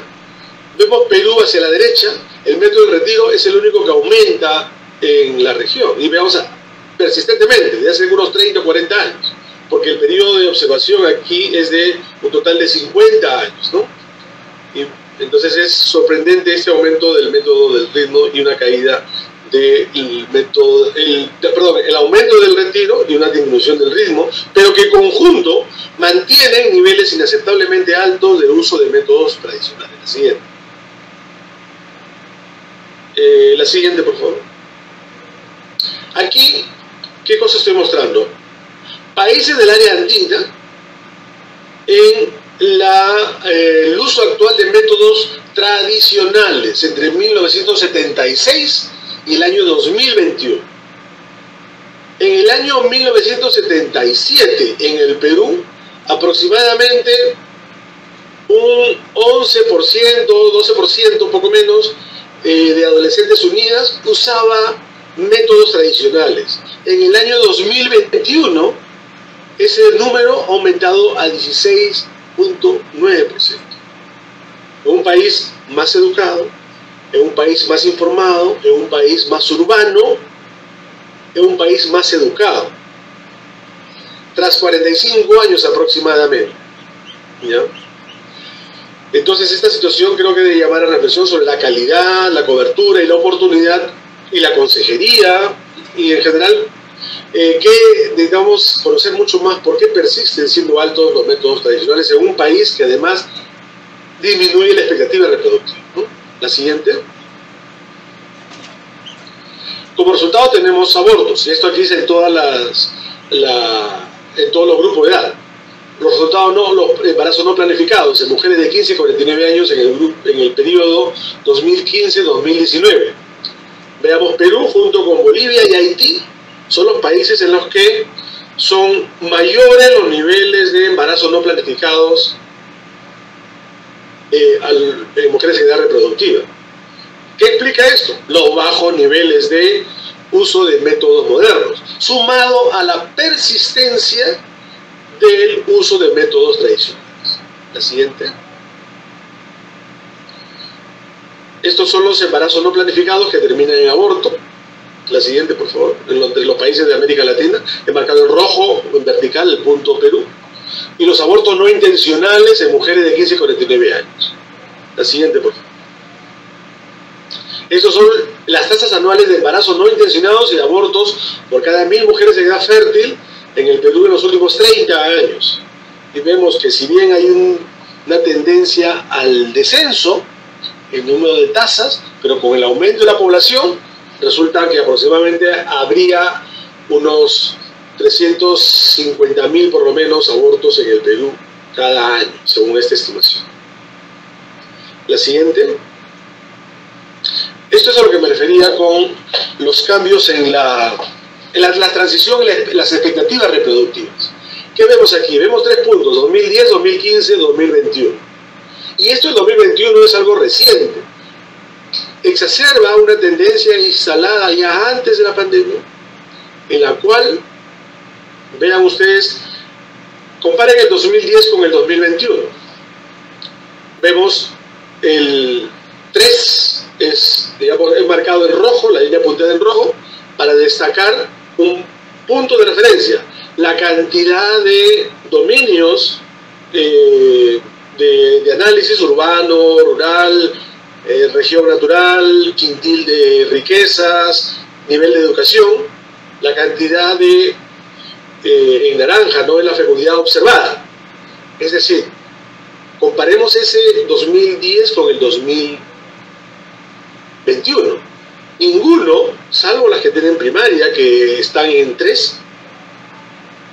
Vemos Perú hacia la derecha, el método de retiro es el único que aumenta en la región, y veamos persistentemente, desde hace unos 30 o 40 años, porque el periodo de observación aquí es de un total de 50 años, ¿no? Y entonces es sorprendente este aumento del método del ritmo y una caída del método, el aumento del retiro y una disminución del ritmo, pero que en conjunto mantienen niveles inaceptablemente altos de uso de métodos tradicionales. La siguiente. La siguiente, por favor. Aquí, ¿qué cosa estoy mostrando? Países del área andina en el uso actual de métodos tradicionales entre 1976 y el año 2021. En el año 1977, en el Perú, aproximadamente un 11%, 12%, un poco menos, de adolescentes unidas usaba métodos tradicionales. En el año 2021, ese número ha aumentado a 16.9%. En un país más educado, en un país más informado, en un país más urbano, en un país más educado. Tras 45 años aproximadamente. ¿Ya? Entonces esta situación creo que debe llamar a reflexión sobre la calidad, la cobertura y la oportunidad y la consejería y en general que digamos conocer mucho más por qué persisten siendo altos los métodos tradicionales en un país que además disminuye la expectativa reproductiva, ¿no? La siguiente. Como resultado tenemos abortos, y esto aquí es en todos los grupos de edad. Los resultados los embarazos no planificados en mujeres de 15 a 49 años en el periodo 2015-2019. Veamos, Perú junto con Bolivia y Haití son los países en los que son mayores los niveles de embarazos no planificados en mujeres en edad reproductiva. ¿Qué explica esto? Los bajos niveles de uso de métodos modernos, sumado a la persistencia del uso de métodos tradicionales. La siguiente. Estos son los embarazos no planificados que terminan en aborto. La siguiente, por favor. Entre los países de América Latina, he marcado en rojo, en vertical, el punto Perú. Y los abortos no intencionales en mujeres de 15 a 49 años. La siguiente, por favor. Estas son las tasas anuales de embarazos no intencionados y de abortos por cada 1000 mujeres en edad fértil en el Perú en los últimos 30 años. Y vemos que si bien hay una tendencia al descenso en número de tasas, pero con el aumento de la población, resulta que aproximadamente habría unos 350.000 por lo menos abortos en el Perú cada año, según esta estimación. La siguiente. Esto es a lo que me refería con los cambios en la transición, en las expectativas reproductivas. ¿Qué vemos aquí? Vemos 3 puntos, 2010, 2015, 2021. Y esto en 2021 es algo reciente. Exacerba una tendencia instalada ya antes de la pandemia, en la cual, vean ustedes, comparen el 2010 con el 2021. Vemos el 3 es, digamos, marcado en rojo, la línea punteada en rojo, para destacar un punto de referencia, la cantidad de dominios de análisis urbano, rural, región natural, quintil de riquezas, nivel de educación, la cantidad de, en naranja, ¿no?, es la fecundidad observada. Es decir, comparemos ese 2010 con el 2021. Ninguno, salvo las que tienen primaria, que están en 3,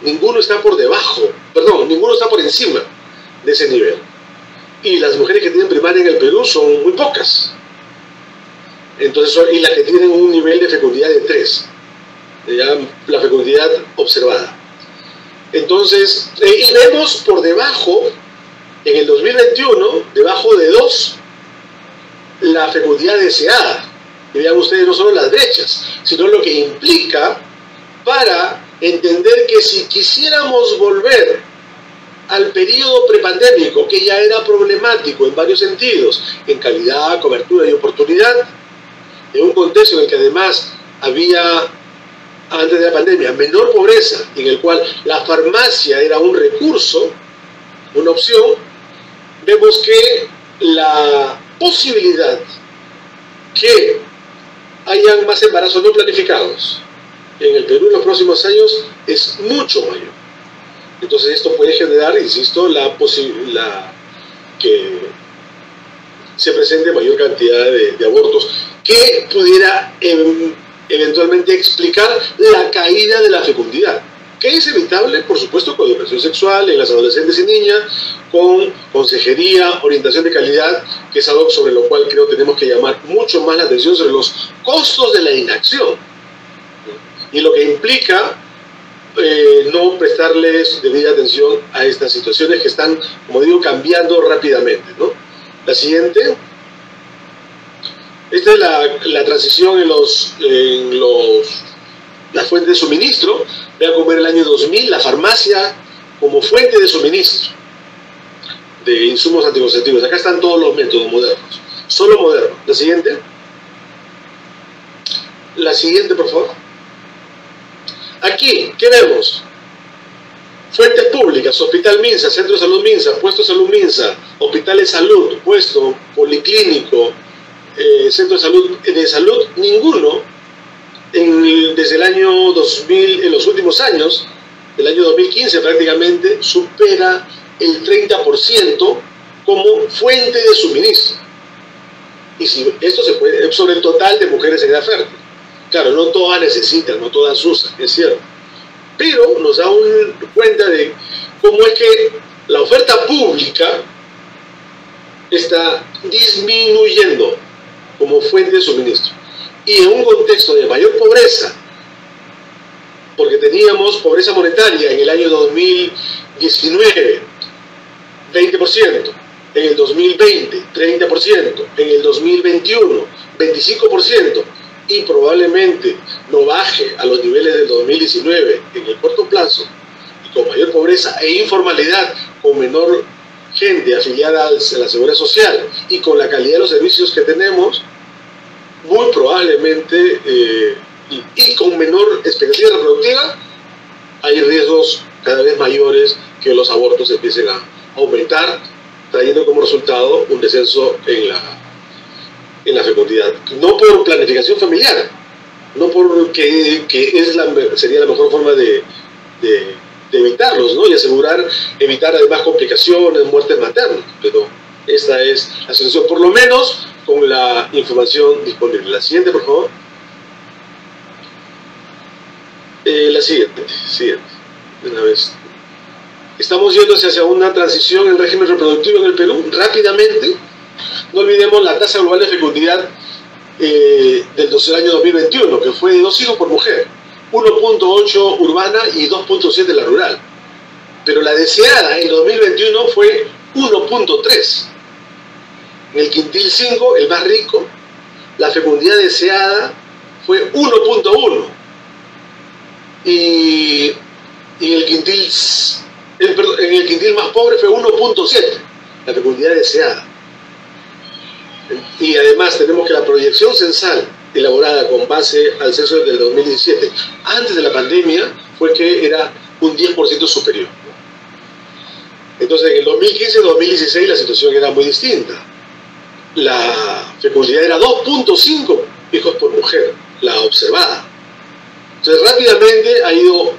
ninguno está por debajo, perdón, ninguno está por encima de ese nivel. Y las mujeres que tienen primaria en el Perú son muy pocas. Entonces, y las que tienen un nivel de fecundidad de 3, ya, la fecundidad observada. Entonces, y vemos por debajo, en el 2021, debajo de 2, la fecundidad deseada. Y vean ustedes no solo las brechas, sino lo que implica para entender que si quisiéramos volver al periodo prepandémico, que ya era problemático en varios sentidos, en calidad, cobertura y oportunidad, en un contexto en el que además había, antes de la pandemia, menor pobreza, en el cual la farmacia era un recurso, una opción, vemos que la posibilidad que hayan más embarazos no planificados en el Perú en los próximos años es mucho mayor. Entonces esto puede generar, insisto, la posibilidad que se presente mayor cantidad de abortos que pudiera eventualmente explicar la caída de la fecundidad, que es evitable, por supuesto, con educación sexual en las adolescentes y niñas, con consejería, orientación de calidad, que es algo sobre lo cual creo tenemos que llamar mucho más la atención sobre los costos de la inacción y lo que implica no prestarles debida atención a estas situaciones que están, como digo, cambiando rápidamente, ¿no? La siguiente. Esta es la transición en las fuentes de suministro. Vean cómo era el año 2000, la farmacia como fuente de suministro de insumos anticonceptivos. Acá están todos los métodos modernos, solo modernos. La siguiente. La siguiente, por favor. Aquí, ¿qué vemos? Fuentes públicas, Hospital Minsa, Centro de Salud Minsa, Puesto de Salud Minsa, Hospital de Salud, Puesto, Policlínico, Centro de Salud, ninguno desde el año 2000, en los últimos años, del año 2015 prácticamente, supera el 30% como fuente de suministro. Y si esto se puede, sobre el total de mujeres en edad fértil. Claro, no todas necesitan, no todas usan, es cierto. Pero nos da cuenta de cómo es que la oferta pública está disminuyendo como fuente de suministro. y en un contexto de mayor pobreza, porque teníamos pobreza monetaria en el año 2019, 20%, en el 2020, 30%, en el 2021, 25%, y probablemente no baje a los niveles del 2019 en el corto plazo, y con mayor pobreza e informalidad, con menor gente afiliada a la seguridad social y con la calidad de los servicios que tenemos, muy probablemente y con menor expectativa reproductiva, hay riesgos cada vez mayores que los abortos empiecen a aumentar, trayendo como resultado un descenso en la fecundidad. No por planificación familiar, no porque sería la mejor forma de evitarlos, ¿no? Y evitar además complicaciones, muertes maternas, pero esta es la situación, por lo menos con la información disponible. La siguiente, por favor. La siguiente, una vez. Estamos yendo hacia una transición en régimen reproductivo en el Perú, rápidamente. No olvidemos la tasa global de fecundidad del año 2021, que fue de 2 hijos por mujer, 1.8 urbana y 2.7 la rural. Pero la deseada en 2021 fue 1.3. En el quintil 5, el más rico, la fecundidad deseada fue 1.1. Y en el quintil más pobre fue 1.7, la fecundidad deseada. Y además tenemos que la proyección censal elaborada con base al censo del 2017, antes de la pandemia, fue que era un 10% superior. Entonces, en el 2015-2016 la situación era muy distinta. La fecundidad era 2.5 hijos por mujer, la observada. Entonces, rápidamente ha ido,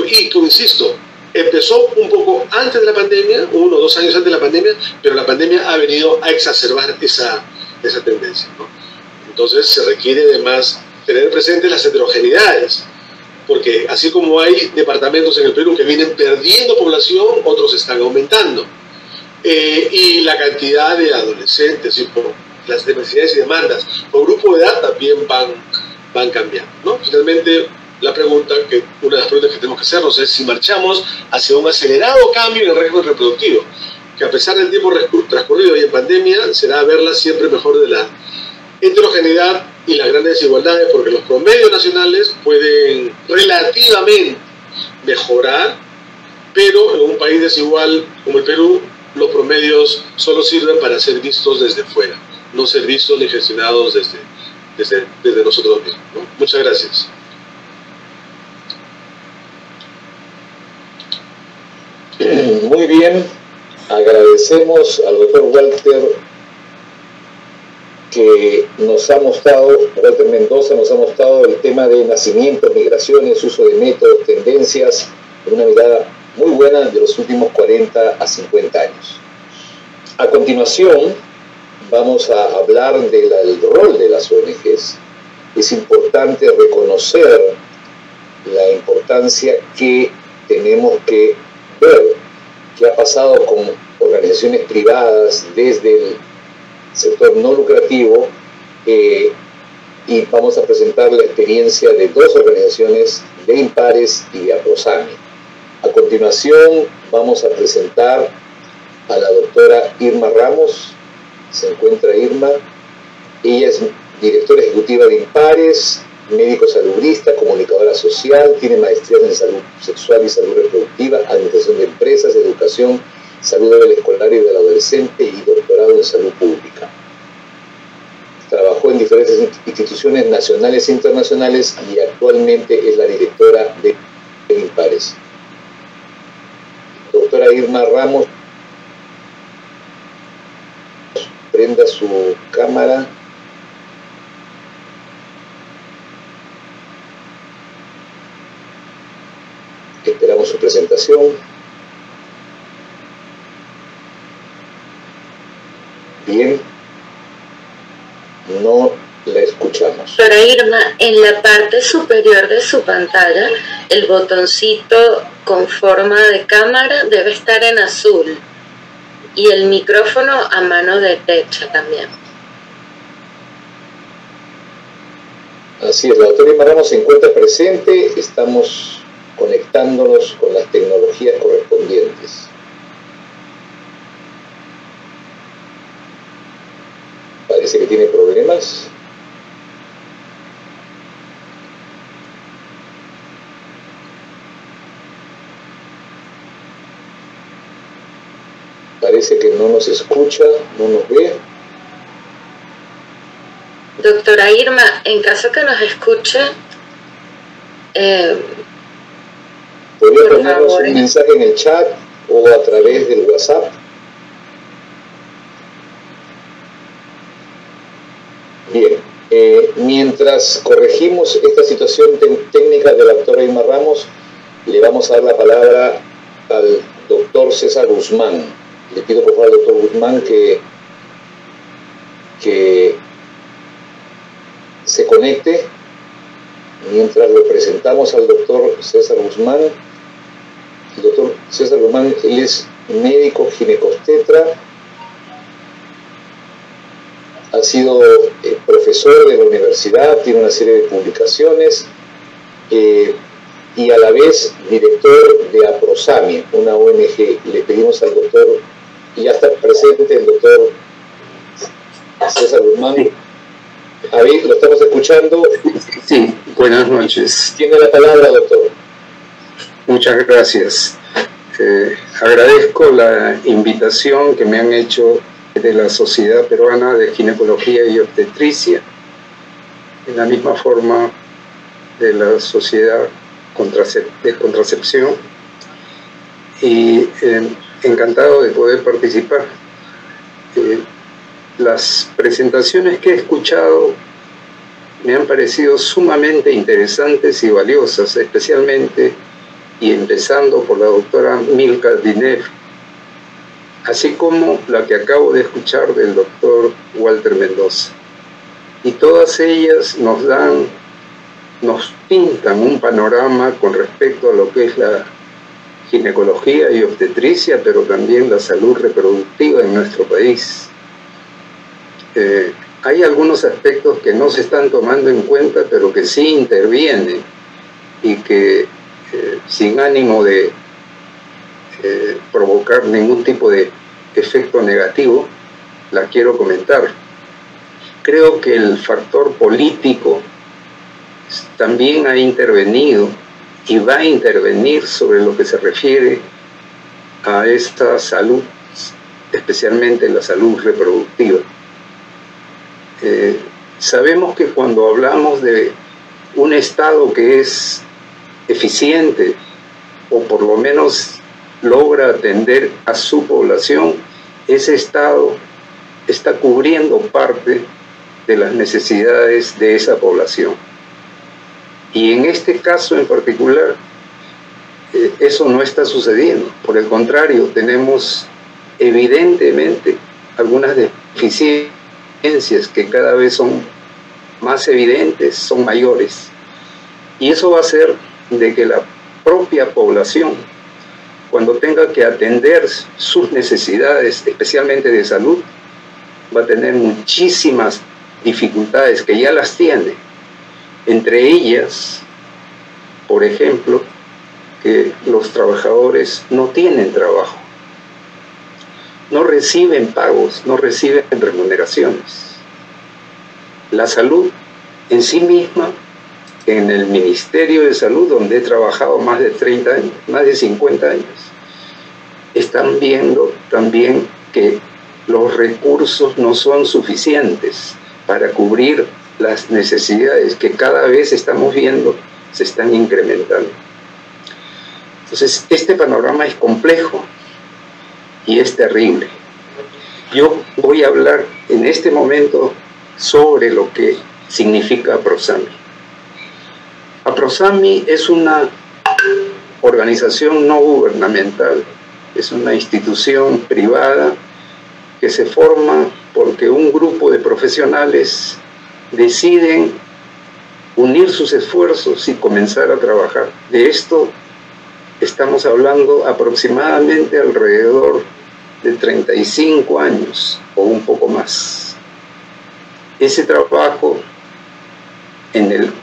y como insisto, empezó un poco antes de la pandemia, 1 o 2 años antes de la pandemia, pero la pandemia ha venido a exacerbar esa tendencia, ¿no? Entonces se requiere además tener presentes las heterogeneidades, porque así como hay departamentos en el Perú que vienen perdiendo población, otros están aumentando. Y la cantidad de adolescentes y por las necesidades y demandas por grupo de edad también van cambiando, ¿no? Finalmente, una de las preguntas que tenemos que hacernos es si marchamos hacia un acelerado cambio en el régimen reproductivo, que a pesar del tiempo transcurrido y en pandemia, será verla siempre mejor de la heterogeneidad y las grandes desigualdades, porque los promedios nacionales pueden relativamente mejorar, pero en un país desigual como el Perú, los promedios solo sirven para ser vistos desde fuera, no ser vistos ni gestionados desde nosotros mismos, ¿no? Muchas gracias. Muy bien, agradecemos al doctor Walter que Walter Mendoza nos ha mostrado el tema de nacimientos, migraciones, uso de métodos, tendencias, en una mirada muy buena de los últimos 40 a 50 años. A continuación, vamos a hablar del rol de las ONGs. Es importante reconocer la importancia que tenemos que ver qué ha pasado con organizaciones privadas desde el sector no lucrativo, y vamos a presentar la experiencia de 2 organizaciones, de Impares y de APROSAMI. A continuación vamos a presentar a la doctora Irma Ramos. Se encuentra Irma. Ella es directora ejecutiva de Impares, médico salubrista, comunicadora social, tiene maestrías en salud sexual y salud reproductiva, administración de empresas, educación, salud del escolar y del adolescente y doctorado en salud pública. Trabajó en diferentes instituciones nacionales e internacionales y actualmente es la directora de Impares. Doctora Irma Ramos, prenda su cámara. Esperamos su presentación. Bien. No la escuchamos. Para Irma, en la parte superior de su pantalla, el botoncito con forma de cámara debe estar en azul y el micrófono a mano derecha también. Así es, la doctora Irma Ramos se encuentra presente, estamos conectándonos con las tecnologías correspondientes. Parece que tiene problemas. Parece que no nos escucha, no nos ve. Doctora Irma, en caso que nos escuche, ¿podría por ponernos favor, un mensaje en el chat o a través del WhatsApp? Bien, mientras corregimos esta situación técnica de la doctora Irma Ramos, le vamos a dar la palabra al doctor César Guzmán. Le pido por favor al doctor Guzmán que se conecte mientras lo presentamos al doctor César Guzmán. El doctor César Guzmán, él es médico ginecobstetra, ha sido profesor de la universidad, tiene una serie de publicaciones y a la vez director de APROSAMI, una ONG. Le pedimos al doctor, y ya está presente el doctor César Guzmán. A ver, lo estamos escuchando. Sí, buenas noches. Tiene la palabra, doctor. Muchas gracias. Agradezco la invitación que me han hecho de la Sociedad Peruana de Ginecología y Obstetricia, en la misma forma de la Sociedad de Contracepción, y encantado de poder participar. Las presentaciones que he escuchado me han parecido sumamente interesantes y valiosas, especialmente y empezando por la doctora Milka Dinev, así como la que acabo de escuchar del doctor Walter Mendoza. Y todas ellas nos pintan un panorama con respecto a lo que es la ginecología y obstetricia, pero también la salud reproductiva en nuestro país. Hay algunos aspectos que no se están tomando en cuenta, pero que sí intervienen y que sin ánimo de provocar ningún tipo de efecto negativo, la quiero comentar. Creo que el factor político también ha intervenido y va a intervenir sobre lo que se refiere a esta salud, especialmente la salud reproductiva. Sabemos que cuando hablamos de un Estado que es eficiente o por lo menos logra atender a su población, ese Estado está cubriendo parte de las necesidades de esa población. Y en este caso en particular, eso no está sucediendo. Por el contrario, tenemos evidentemente algunas deficiencias que cada vez son más evidentes, son mayores. Y eso va a hacer de que la propia población, cuando tenga que atender sus necesidades, especialmente de salud, va a tener muchísimas dificultades, que ya las tiene. Entre ellas, por ejemplo, que los trabajadores no tienen trabajo, no reciben pagos, no reciben remuneraciones. La salud en sí misma, en el Ministerio de Salud, donde he trabajado más de 30 años, más de 50 años, están viendo también que los recursos no son suficientes para cubrir las necesidades que cada vez estamos viendo se están incrementando. Entonces, este panorama es complejo y es terrible. Yo voy a hablar en este momento sobre lo que significa APROSAMI. APROSAMI es una organización no gubernamental, es una institución privada que se forma porque un grupo de profesionales deciden unir sus esfuerzos y comenzar a trabajar. De esto estamos hablando aproximadamente alrededor de 35 años o un poco más. Ese trabajo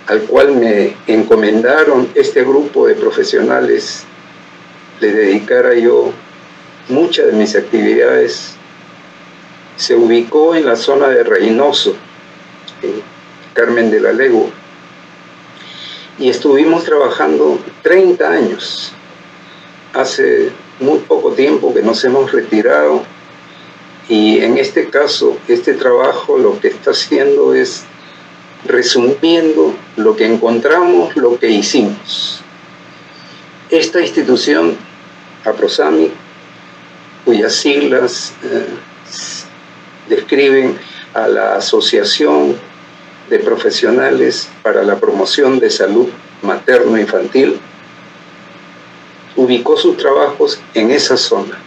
al cual me encomendaron este grupo de profesionales, le dedicara yo muchas de mis actividades, se ubicó en la zona de Reynoso, en Carmen de la Legua, y estuvimos trabajando 30 años. Hace muy poco tiempo que nos hemos retirado, y en este caso, este trabajo lo que está haciendo es resumiendo lo que encontramos, lo que hicimos. Esta institución, APROSAMI, cuyas siglas describen a la Asociación de Profesionales para la Promoción de Salud Materno-Infantil, ubicó sus trabajos en esa zona.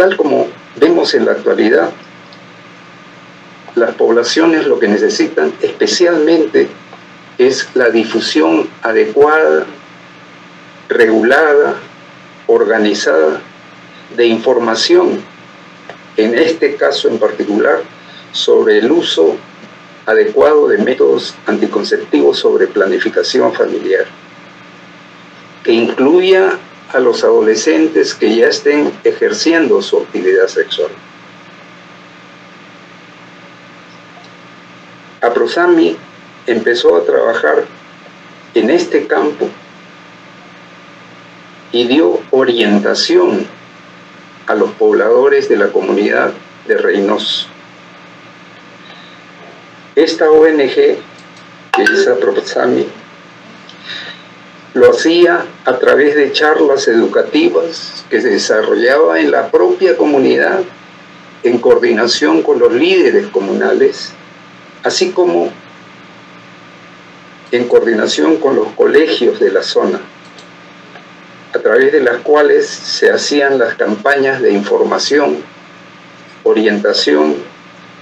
Tal como vemos en la actualidad, las poblaciones lo que necesitan especialmente es la difusión adecuada, regulada, organizada de información, en este caso en particular, sobre el uso adecuado de métodos anticonceptivos sobre planificación familiar, que incluya a los adolescentes que ya estén ejerciendo su actividad sexual. APROSAMI empezó a trabajar en este campo y dio orientación a los pobladores de la comunidad de Reynoso. Esta ONG, que es APROSAMI, lo hacía a través de charlas educativas que se desarrollaba en la propia comunidad en coordinación con los líderes comunales, así como en coordinación con los colegios de la zona, a través de las cuales se hacían las campañas de información, orientación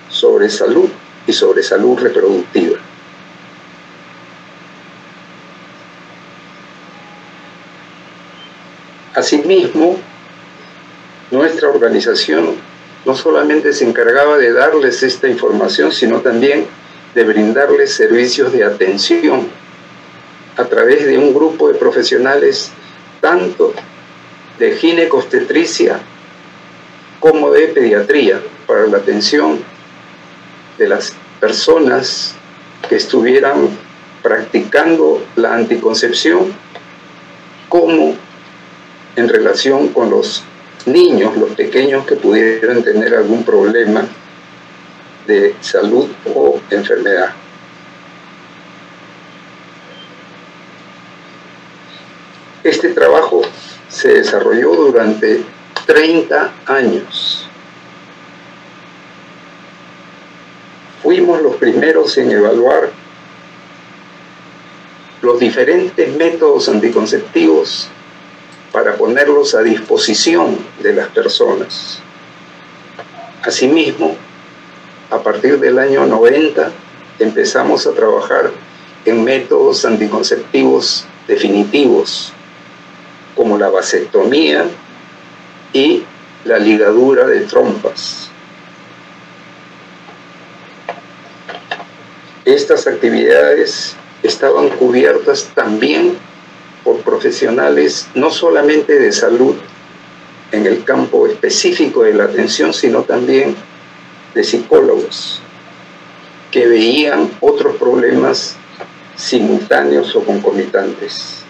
sobre salud y sobre salud reproductiva. Asimismo, nuestra organización no solamente se encargaba de darles esta información, sino también de brindarles servicios de atención a través de un grupo de profesionales tanto de ginecobstetricia como de pediatría para la atención de las personas que estuvieran practicando la anticoncepción, como en relación con los niños, los pequeños que pudieran tener algún problema de salud o enfermedad. Este trabajo se desarrolló durante 30 años. Fuimos los primeros en evaluar los diferentes métodos anticonceptivos para ponerlos a disposición de las personas. Asimismo, a partir del año 90 empezamos a trabajar en métodos anticonceptivos definitivos, como la vasectomía y la ligadura de trompas. Estas actividades estaban cubiertas también por profesionales no solamente de salud en el campo específico de la atención, sino también de psicólogos que veían otros problemas simultáneos o concomitantes.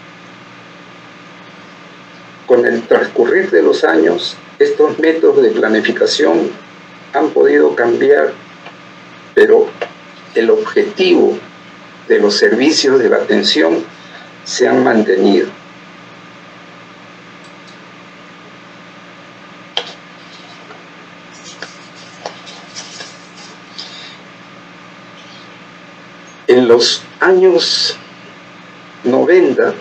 Con el transcurrir de los años, estos métodos de planificación han podido cambiar, pero el objetivo de los servicios de la atención se han mantenido. En los años 90,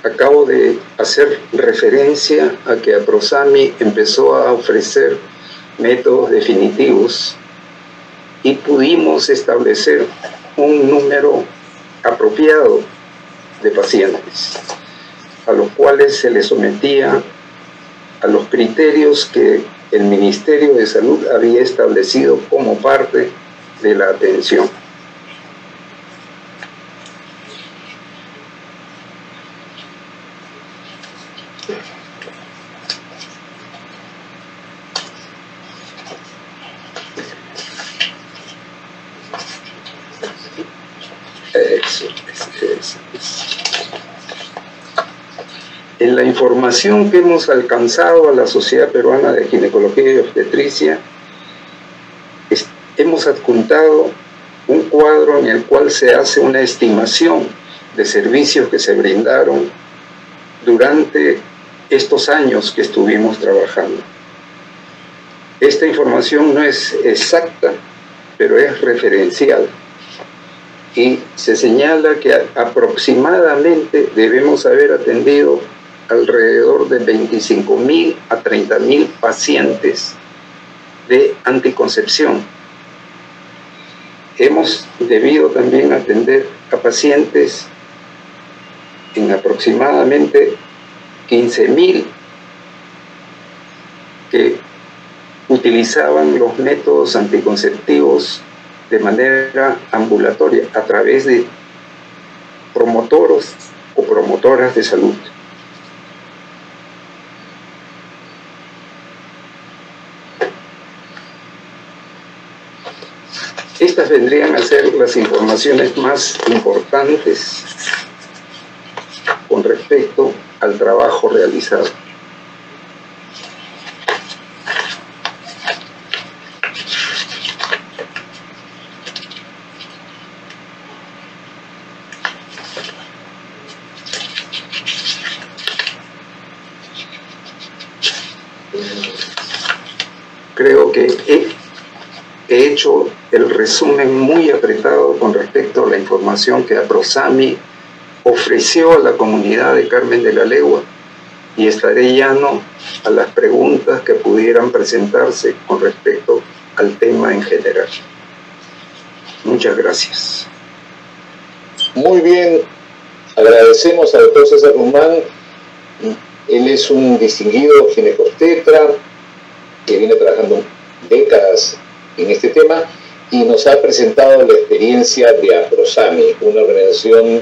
acabo de hacer referencia a que APROSAMI empezó a ofrecer métodos definitivos y pudimos establecer un número apropiado de pacientes, a los cuales se les sometía a los criterios que el Ministerio de Salud había establecido como parte de la atención. En la información que hemos alcanzado a la Sociedad Peruana de Ginecología y Obstetricia, hemos adjuntado un cuadro en el cual se hace una estimación de servicios que se brindaron durante estos años que estuvimos trabajando. Esta información no es exacta, pero es referencial. Y se señala que aproximadamente debemos haber atendido alrededor de 25.000 a 30.000 pacientes de anticoncepción. Hemos debido también atender a pacientes en aproximadamente 15.000 que utilizaban los métodos anticonceptivos de manera ambulatoria a través de promotoras o promotoras de salud. Estas vendrían a ser las informaciones más importantes con respecto al trabajo realizado. Creo que he hecho el resumen muy apretado con respecto a la información que APROSAMI ofreció a la comunidad de Carmen de la Legua, y estaré llano a las preguntas que pudieran presentarse con respecto al tema en general. Muchas gracias. Muy bien, agradecemos al doctor César Guzmán. Él es un distinguido ginecobstetra que viene trabajando décadas en este tema y nos ha presentado la experiencia de APROSAMI, una organización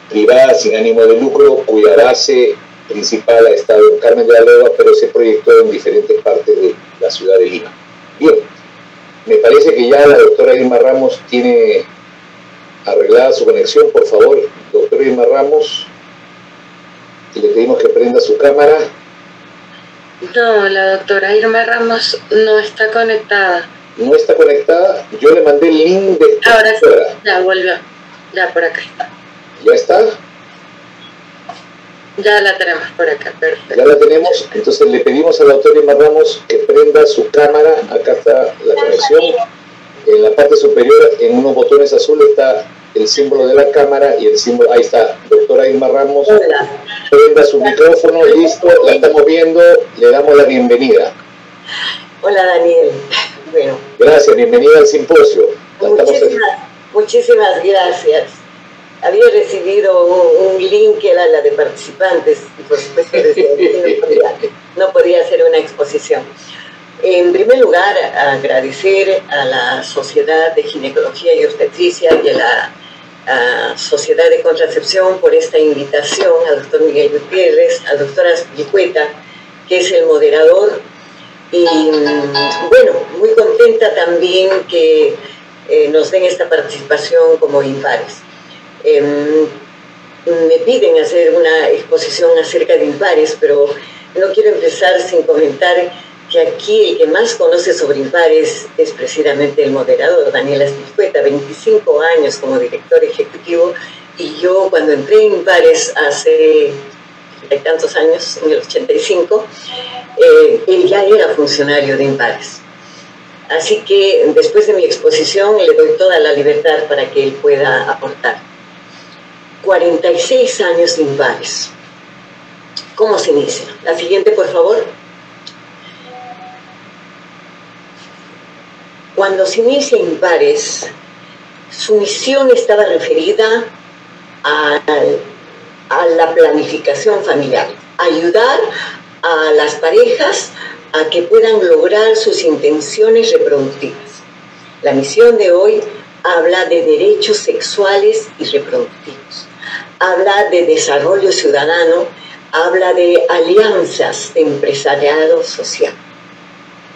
privada sin ánimo de lucro cuya base principal ha estado en Carmen de la Legua, pero se proyectó en diferentes partes de la ciudad de Lima. Bien, me parece que ya la doctora Irma Ramos tiene arreglada su conexión. Por favor, doctora Irma Ramos, le pedimos que prenda su cámara. No, la doctora Irma Ramos no está conectada. ¿No está conectada? Yo le mandé el link de... Ahora sí, ya volvió. Ya por acá está. ¿Ya está? Ya la tenemos por acá, perfecto. Ya la tenemos, entonces le pedimos a la doctora Irma Ramos que prenda su cámara. Acá está la conexión. En la parte superior, en unos botones azules, está el símbolo de la cámara y el símbolo... Ahí está, doctora Irma Ramos. Hola. Prenda su micrófono, listo, la estamos viendo, le damos la bienvenida. Hola, Daniel. Bueno. Gracias, bienvenida al simposio. Muchísimas gracias. Había recibido un link que era la de participantes y por supuesto desde aquí no podía hacer una exposición. En primer lugar, agradecer a la Sociedad de Ginecología y Obstetricia y a la Sociedad de Contracepción por esta invitación, al doctor Miguel Gutiérrez, al doctor Aspilicueta, que es el moderador. Y bueno, muy contenta también que nos den esta participación como impares. Me piden hacer una exposición acerca de impares, pero no quiero empezar sin comentar que aquí el que más conoce sobre impares es precisamente el moderador, Daniel Aspilicueta, 25 años como director ejecutivo, y yo cuando entré en impares hace tantos años, en el 85, él ya era funcionario de impares. Así que después de mi exposición le doy toda la libertad para que él pueda aportar. 46 años de impares. ¿Cómo se inicia? La siguiente, por favor. cuando se inicia Impares, su misión estaba referida a la planificación familiar, ayudar a las parejas a que puedan lograr sus intenciones reproductivas. La misión de hoy habla de derechos sexuales y reproductivos, habla de desarrollo ciudadano, habla de alianzas de empresariado social.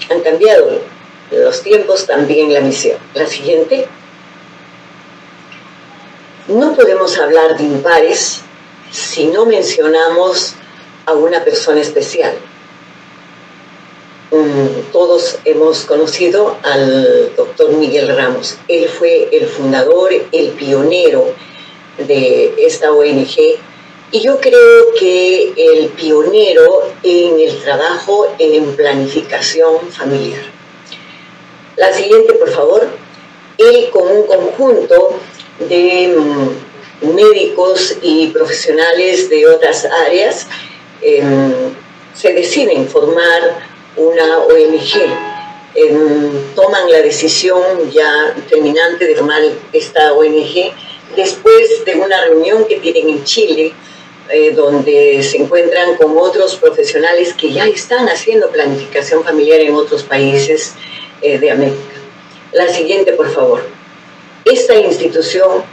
Han cambiado los tiempos, también la misión. La siguiente. No podemos hablar de Impares si no mencionamos a una persona especial. Todos hemos conocido al doctor Miguel Ramos. Él fue el fundador, el pionero de esta ONG, y yo creo que el pionero en el trabajo en planificación familiar. La siguiente, por favor. Él, con un conjunto de médicos y profesionales de otras áreas, se deciden formar una ONG. Toman la decisión ya terminante de formar esta ONG después de una reunión que tienen en Chile, donde se encuentran con otros profesionales que ya están haciendo planificación familiar en otros países de América. La siguiente, por favor. Esta institución,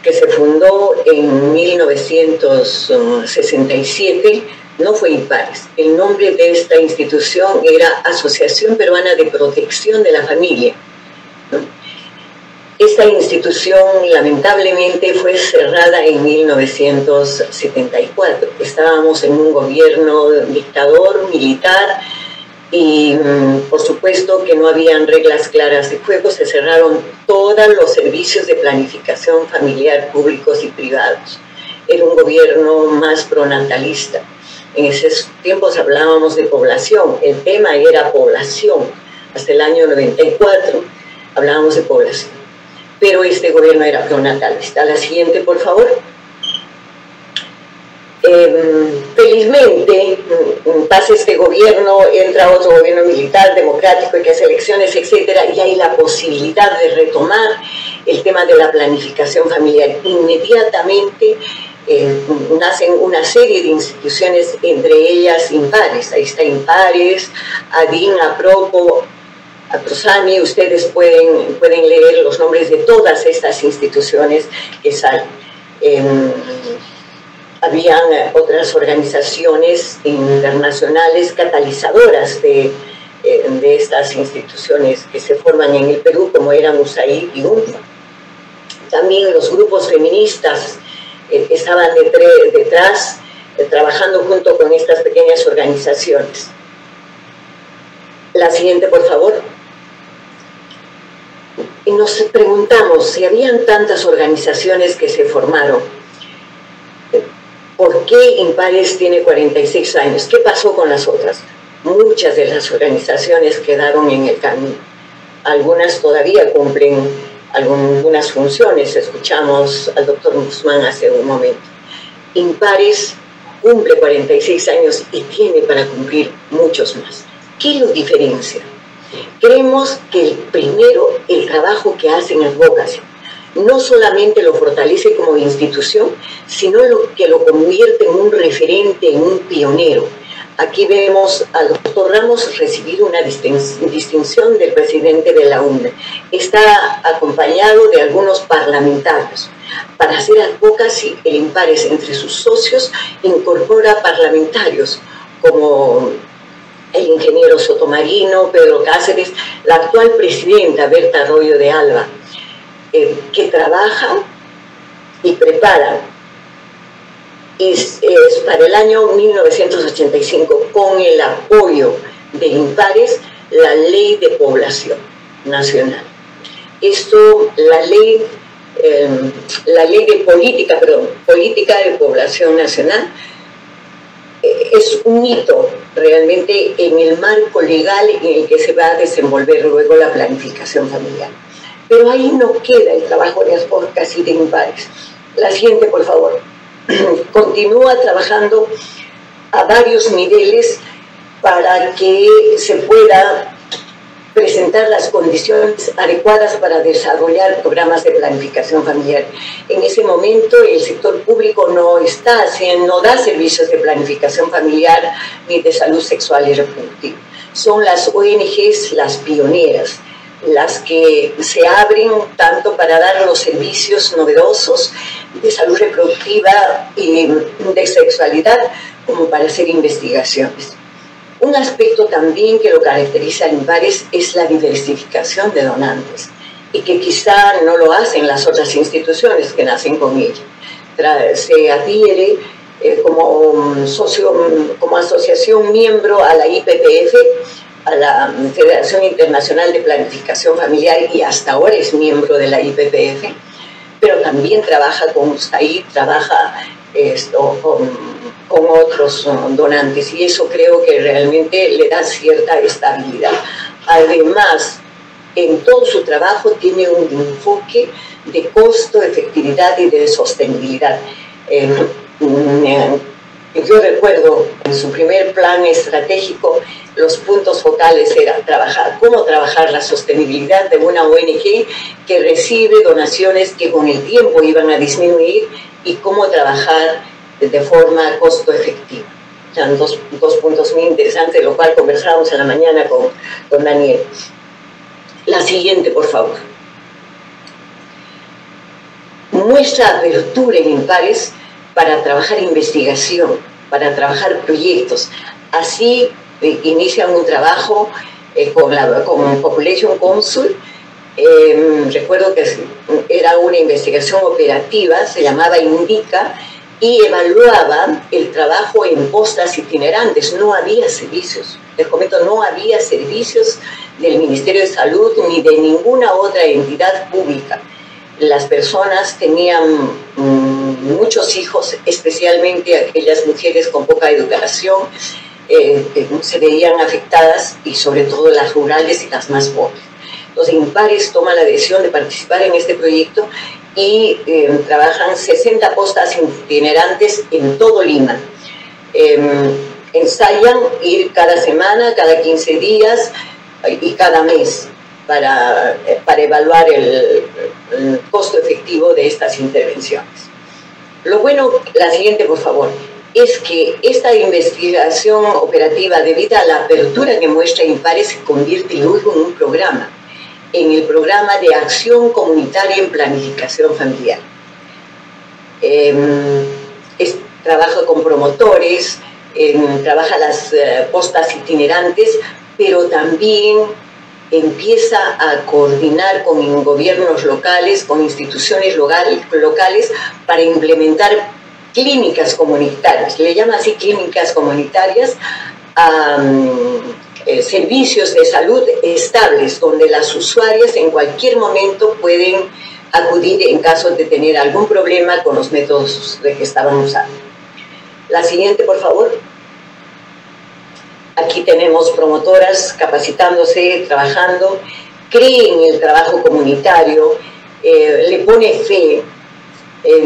que se fundó en 1967, no fue Impares. El nombre de esta institución era Asociación Peruana de Protección de la Familia. Esta institución lamentablemente fue cerrada en 1974. Estábamos en un gobierno dictador, militar, y por supuesto que no habían reglas claras de juego. Se cerraron todos los servicios de planificación familiar públicos y privados. Era un gobierno más pronatalista. En esos tiempos hablábamos de población, el tema era población. Hasta el año 94 hablábamos de población, pero este gobierno era pronatalista. La siguiente, por favor. Felizmente pasa este gobierno, entra otro gobierno militar, democrático, que hace elecciones, etcétera, y hay la posibilidad de retomar el tema de la planificación familiar. Inmediatamente nacen una serie de instituciones, entre ellas Impares. Ahí está Impares, ADIN, APROPO, APROSAMI. Ustedes pueden leer los nombres de todas estas instituciones que salen. Habían otras organizaciones internacionales catalizadoras de estas instituciones que se forman en el Perú, como eran USAID y UNFA. También los grupos feministas estaban detrás, trabajando junto con estas pequeñas organizaciones. La siguiente, por favor. Y nos preguntamos, si habían tantas organizaciones que se formaron, ¿por qué Impares tiene 46 años? ¿Qué pasó con las otras? Muchas de las organizaciones quedaron en el camino. Algunas todavía cumplen algunas funciones. Escuchamos al doctor Guzmán hace un momento. Impares cumple 46 años y tiene para cumplir muchos más. ¿Qué lo diferencia? Creemos que primero el trabajo que hacen en Advocacy no solamente lo fortalece como institución, sino que lo convierte en un referente, en un pionero. Aquí vemos al doctor Ramos recibir una distinción del presidente de la UNE. Está acompañado de algunos parlamentarios. Para hacer Advocacy, el Impares, entre sus socios, incorpora parlamentarios como el ingeniero Sotomarino, Pedro Cáceres, la actual presidenta Berta Arroyo de Alba, que trabajan y preparan. Es para el año 1985, con el apoyo de Impares, la Ley de Población Nacional. Esto, la ley de política de población nacional, es un hito realmente en el marco legal en el que se va a desenvolver luego la planificación familiar. Pero ahí no queda el trabajo de Advocacy de Impares. La siguiente, por favor. Continúa trabajando a varios niveles para que se pueda presentar las condiciones adecuadas para desarrollar programas de planificación familiar. En ese momento el sector público no da servicios de planificación familiar ni de salud sexual y reproductiva. Son las ONGs las pioneras, las que se abren tanto para dar los servicios novedosos de salud reproductiva y de sexualidad como para hacer investigaciones. Un aspecto también que lo caracteriza al INPARES es la diversificación de donantes y que quizá no lo hacen las otras instituciones que nacen con ella. Se adhiere como asociación miembro a la IPPF, a la Federación Internacional de Planificación Familiar, y hasta ahora es miembro de la IPPF, pero también trabaja con USAID, trabaja con otros donantes, y eso creo que realmente le da cierta estabilidad. Además, en todo su trabajo tiene un enfoque de costo, efectividad y de sostenibilidad. Yo recuerdo en su primer plan estratégico, los puntos focales eran cómo trabajar la sostenibilidad de una ONG que recibe donaciones que con el tiempo iban a disminuir, y cómo trabajar de forma costo efectiva. Son dos puntos muy interesantes, de lo cual conversábamos en la mañana con Daniel. La siguiente, por favor. Muestra apertura en INPARES para trabajar investigación, para trabajar proyectos. Así inician un trabajo con Population Council. Recuerdo que era una investigación operativa, se llamaba INDICA, y evaluaba el trabajo en postas itinerantes. No había servicios, les comento, no había servicios del Ministerio de Salud ni de ninguna otra entidad pública. Las personas tenían muchos hijos, especialmente aquellas mujeres con poca educación, se veían afectadas, y sobre todo las rurales y las más pobres. Los INPARES toman la decisión de participar en este proyecto y trabajan 60 postas itinerantes en todo Lima. Ensayan ir cada semana, cada 15 días y cada mes para evaluar el costo efectivo de estas intervenciones. Lo bueno, la siguiente por favor, es que esta investigación operativa, debido a la apertura que muestra INPARES, se convierte luego en un programa, en el programa de acción comunitaria en planificación familiar. Trabaja con promotores, trabaja las postas itinerantes, pero también empieza a coordinar con gobiernos locales, con instituciones locales, para implementar clínicas comunitarias. Le llama así clínicas comunitarias a servicios de salud estables, donde las usuarias en cualquier momento pueden acudir en caso de tener algún problema con los métodos que estaban usando. La siguiente, por favor. Aquí tenemos promotoras capacitándose, trabajando, creen en el trabajo comunitario, le pone fe.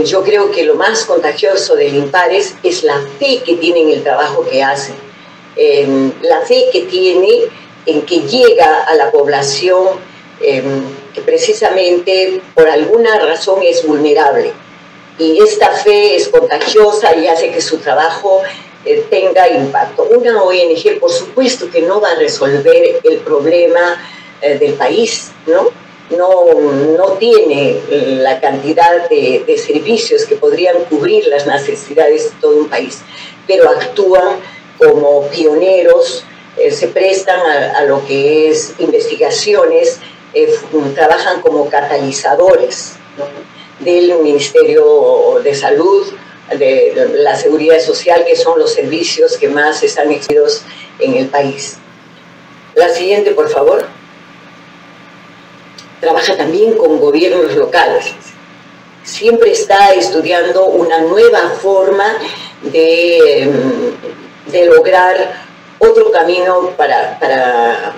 Yo creo que lo más contagioso del INPARES es la fe que tiene en el trabajo que hace. La fe que tiene en que llega a la población que precisamente por alguna razón es vulnerable. Y esta fe es contagiosa y hace que su trabajo tenga impacto. Una ONG, por supuesto, que no va a resolver el problema del país, ¿no? No tiene la cantidad de servicios que podrían cubrir las necesidades de todo un país, pero actúan como pioneros, se prestan a lo que es investigaciones, trabajan como catalizadores, ¿no?, del Ministerio de Salud, de la Seguridad Social, que son los servicios que más están exhibidos en el país. La siguiente, por favor. Trabaja también con gobiernos locales. Siempre está estudiando una nueva forma de lograr otro camino para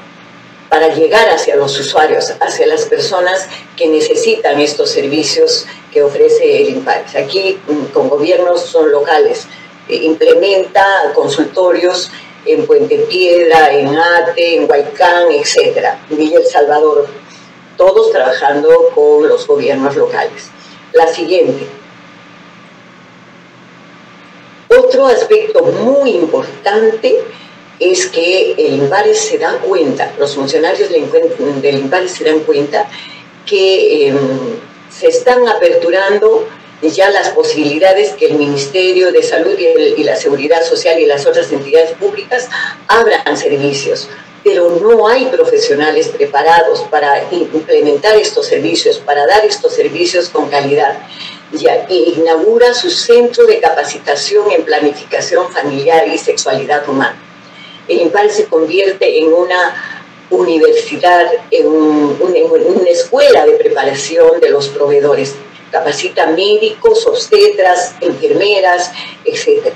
llegar hacia los usuarios, hacia las personas que necesitan estos servicios que ofrece el INPARES. Aquí, con gobiernos locales, implementa consultorios en Puente Piedra, en Ate, en Huaycán, etc. Villa El Salvador, todos trabajando con los gobiernos locales. La siguiente. Otro aspecto muy importante es que el INPARES se da cuenta, los funcionarios del INPARES se dan cuenta que se están aperturando ya las posibilidades que el Ministerio de Salud y la Seguridad Social y las otras entidades públicas abran servicios, pero no hay profesionales preparados para implementar estos servicios, para dar estos servicios con calidad. Ya inaugura su centro de capacitación en planificación familiar y sexualidad humana. El INPARES se convierte en una universidad, en una escuela de preparación de los proveedores. Capacita médicos, obstetras, enfermeras, etc.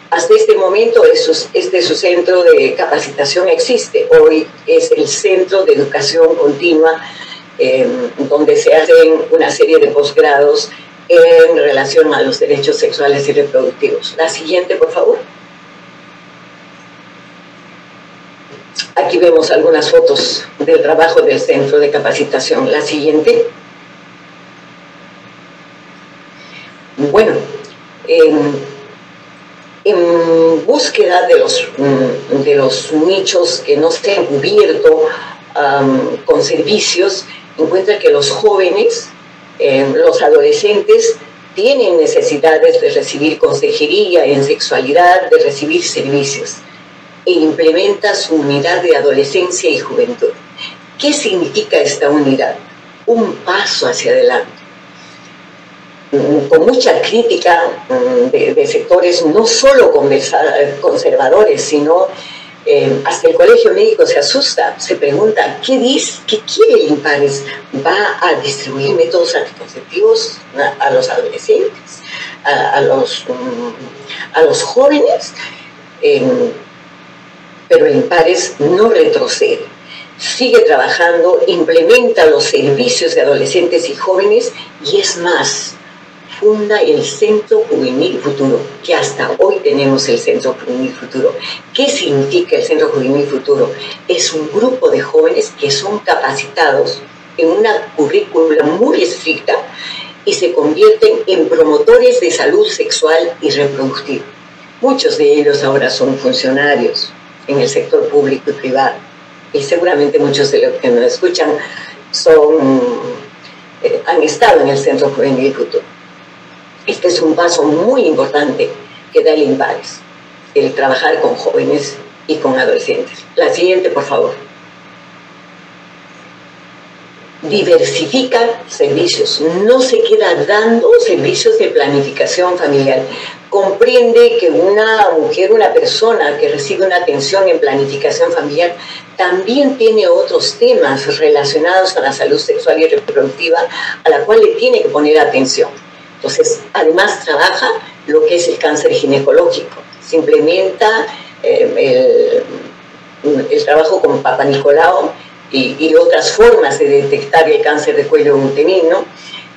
Hasta este momento, su centro de capacitación existe. Hoy es el Centro de Educación Continua, donde se hacen una serie de posgrados en relación a los derechos sexuales y reproductivos. La siguiente, por favor. Aquí vemos algunas fotos del trabajo del centro de capacitación. La siguiente. Bueno, en búsqueda de los nichos que no se han cubierto con servicios, encuentra que los jóvenes, los adolescentes, tienen necesidades de recibir consejería en sexualidad, de recibir servicios, e implementa su unidad de adolescencia y juventud. ¿Qué significa esta unidad? Un paso hacia adelante. Con mucha crítica de sectores no solo conservadores, sino hasta el Colegio Médico se asusta, se pregunta, ¿qué quiere el INPARES? ¿Va a distribuir métodos anticonceptivos a los adolescentes, a los jóvenes? Pero el INPARES no retrocede, sigue trabajando, implementa los servicios de adolescentes y jóvenes, y es más, funda el Centro Juvenil Futuro, que hasta hoy tenemos el Centro Juvenil Futuro. ¿Qué significa el Centro Juvenil Futuro? Es un grupo de jóvenes que son capacitados en una currícula muy estricta y se convierten en promotores de salud sexual y reproductiva. Muchos de ellos ahora son funcionarios en el sector público y privado, y seguramente muchos de los que nos escuchan han estado en el Centro Juvenil Futuro. Este es un paso muy importante que da el INPARES, el trabajar con jóvenes y con adolescentes. La siguiente, por favor. Diversifica servicios, no se queda dando servicios de planificación familiar. Comprende que una mujer, una persona que recibe una atención en planificación familiar también tiene otros temas relacionados a la salud sexual y reproductiva a la cual le tiene que poner atención. Entonces, además trabaja lo que es el cáncer ginecológico. Se implementa el trabajo con Papa Nicolau y otras formas de detectar el cáncer de cuello uterino,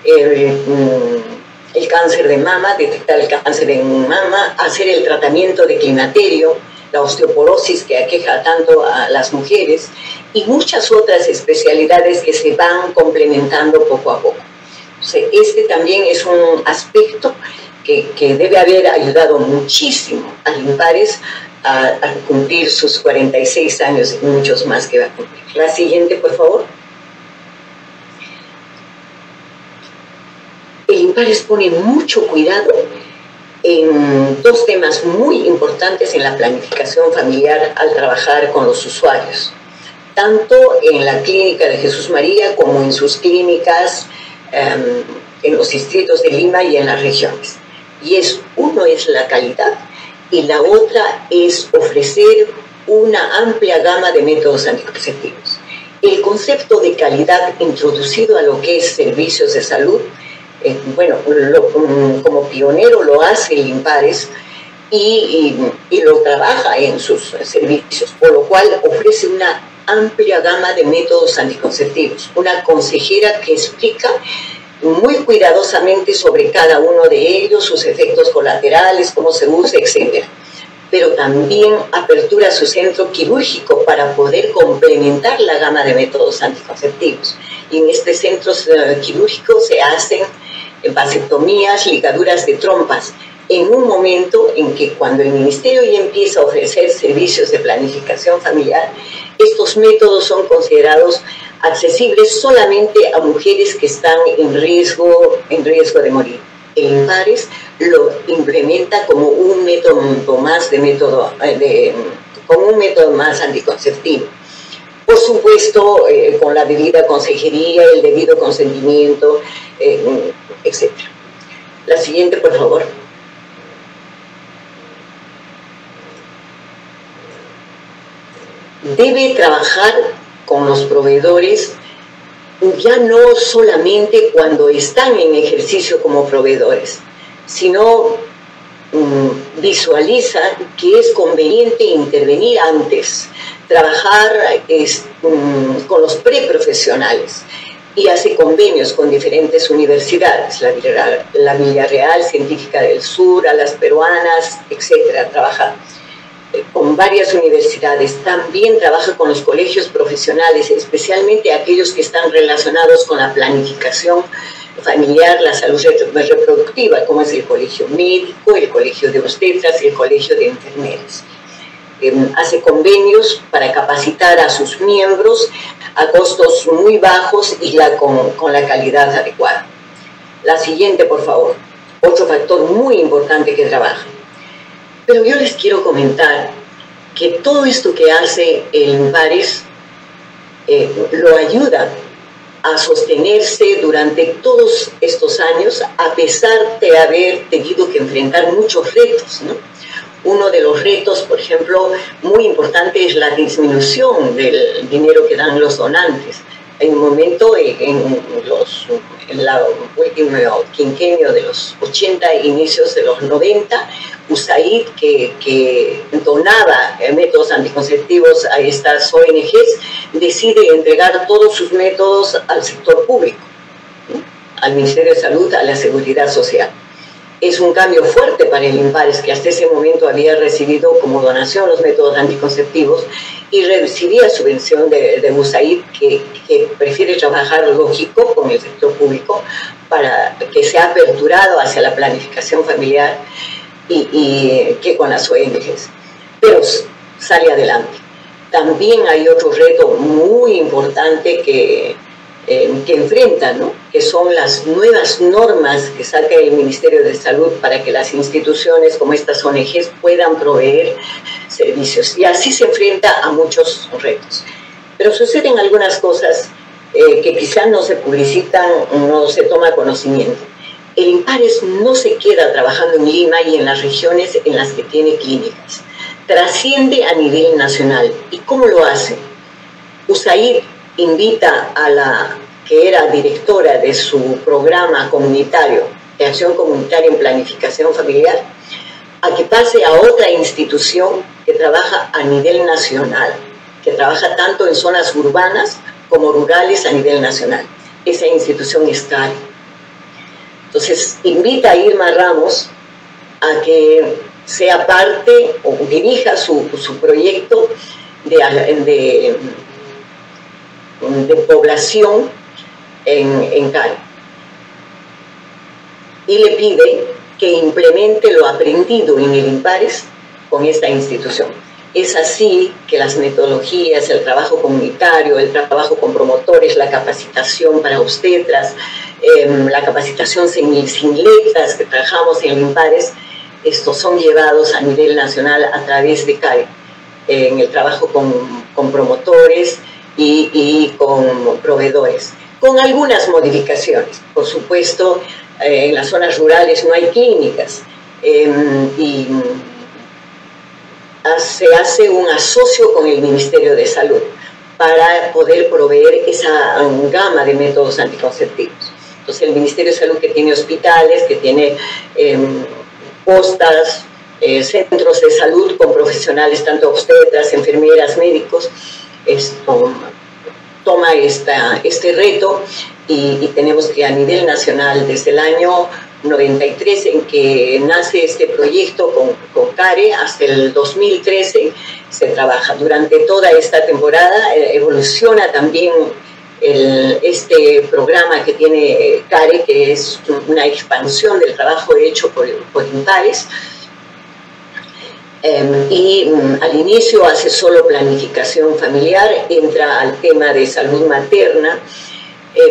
el cáncer de mama, detectar el cáncer en mama, hacer el tratamiento de climaterio, la osteoporosis que aqueja tanto a las mujeres, y muchas otras especialidades que se van complementando poco a poco. Este también es un aspecto que debe haber ayudado muchísimo al INPARES a cumplir sus 46 años y muchos más que va a cumplir. La siguiente, por favor. El INPARES pone mucho cuidado en dos temas muy importantes en la planificación familiar al trabajar con los usuarios, tanto en la clínica de Jesús María como en sus clínicas en los distritos de Lima y en las regiones. Y uno es la calidad y la otra es ofrecer una amplia gama de métodos anticonceptivos. El concepto de calidad introducido a lo que es servicios de salud, como pionero lo hace el INPARES y lo trabaja en sus servicios, por lo cual ofrece una amplia gama de métodos anticonceptivos. Una consejera que explica muy cuidadosamente sobre cada uno de ellos, sus efectos colaterales, cómo se usa, etc. pero también apertura a su centro quirúrgico para poder complementar la gama de métodos anticonceptivos. Y en este centro quirúrgico se hacen vasectomías, ligaduras de trompas, en un momento en que cuando el Ministerio ya empieza a ofrecer servicios de planificación familiar, estos métodos son considerados accesibles solamente a mujeres que están en riesgo de morir. El INPARES lo implementa como un método más como un método más anticonceptivo. Por supuesto, con la debida consejería, el debido consentimiento, etc. La siguiente, por favor. Debe trabajar con los proveedores ya no solamente cuando están en ejercicio como proveedores, sino visualiza que es conveniente intervenir antes, trabajar con los preprofesionales y hace convenios con diferentes universidades, la Villarreal Científica del Sur, a las peruanas, etcétera. Trabaja con varias universidades, también trabaja con los colegios profesionales, especialmente aquellos que están relacionados con la planificación familiar, la salud reproductiva, como es el colegio médico, el colegio de obstetras y el colegio de enfermeras. Hace convenios para capacitar a sus miembros a costos muy bajos y con la calidad adecuada. La siguiente, por favor. Otro factor muy importante que trabaja. Pero yo les quiero comentar que todo esto que hace el INPARES lo ayuda a sostenerse durante todos estos años, a pesar de haber tenido que enfrentar muchos retos, ¿no? Uno de los retos, por ejemplo, muy importante es la disminución del dinero que dan los donantes. En un momento, en la último quinquenio de los 80 e inicios de los 90, USAID, que donaba métodos anticonceptivos a estas ONGs, decide entregar todos sus métodos al sector público, ¿no? Al Ministerio de Salud, a la Seguridad Social. Es un cambio fuerte para el INPARES, que hasta ese momento había recibido como donación los métodos anticonceptivos y recibía subvención de USAID, que prefiere trabajar lógico con el sector público para que sea aperturado hacia la planificación familiar y que con las ONGs. Pero sale adelante. También hay otro reto muy importante que enfrentan, ¿no? Que son las nuevas normas que saca el Ministerio de Salud para que las instituciones como estas ONGs puedan proveer servicios. Y así se enfrenta a muchos retos. Pero suceden algunas cosas que quizás no se publicitan, no se toma conocimiento. El INPARES no se queda trabajando en Lima y en las regiones en las que tiene clínicas. Trasciende a nivel nacional. ¿Y cómo lo hace? USAID invita a la que era directora de su programa comunitario de acción comunitaria en planificación familiar a que pase a otra institución que trabaja a nivel nacional, que trabaja tanto en zonas urbanas como rurales a nivel nacional. Esa institución es CARE. Entonces invita a Irma Ramos a que sea parte o dirija su proyecto de población en CARE, y le pide que implemente lo aprendido en el INPARES con esta institución. Es así que las metodologías, el trabajo comunitario, el trabajo con promotores, la capacitación para obstetras, la capacitación sin letras que trabajamos en el INPARES, estos son llevados a nivel nacional a través de CARE, en el trabajo con promotores y con proveedores, con algunas modificaciones. Por supuesto, en las zonas rurales no hay clínicas y se hace un asocio con el Ministerio de Salud para poder proveer esa gama de métodos anticonceptivos. Entonces, el Ministerio de Salud, que tiene hospitales, que tiene postas, centros de salud con profesionales, tanto obstetras, enfermeras, médicos, toma este reto y tenemos que a nivel nacional, desde el año 93 en que nace este proyecto con CARE, hasta el 2013 se trabaja. Durante toda esta temporada evoluciona también este programa que tiene CARE, que es una expansión del trabajo hecho por Impares. Al inicio hace solo planificación familiar, entra al tema de salud materna,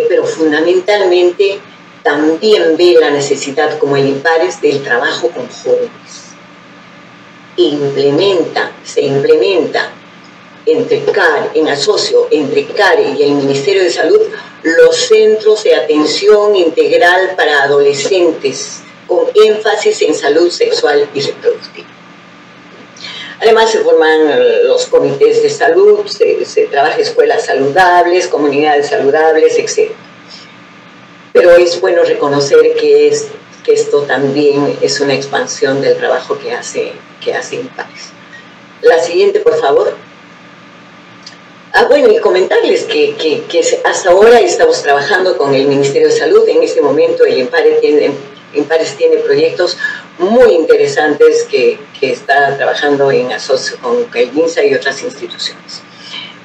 pero fundamentalmente también ve la necesidad, como el Impares, del trabajo con jóvenes. Se implementa entre CARE, en asocio entre CARE y el Ministerio de Salud, los centros de atención integral para adolescentes, con énfasis en salud sexual y reproductiva. Además se forman los comités de salud, se trabaja escuelas saludables, comunidades saludables, etc. Pero es bueno reconocer que esto también es una expansión del trabajo que hace Impares. La siguiente, por favor. Bueno, y comentarles que hasta ahora estamos trabajando con el Ministerio de Salud. En este momento el Impares tiene proyectos muy interesantes que está trabajando en asocio con el MINSA y otras instituciones.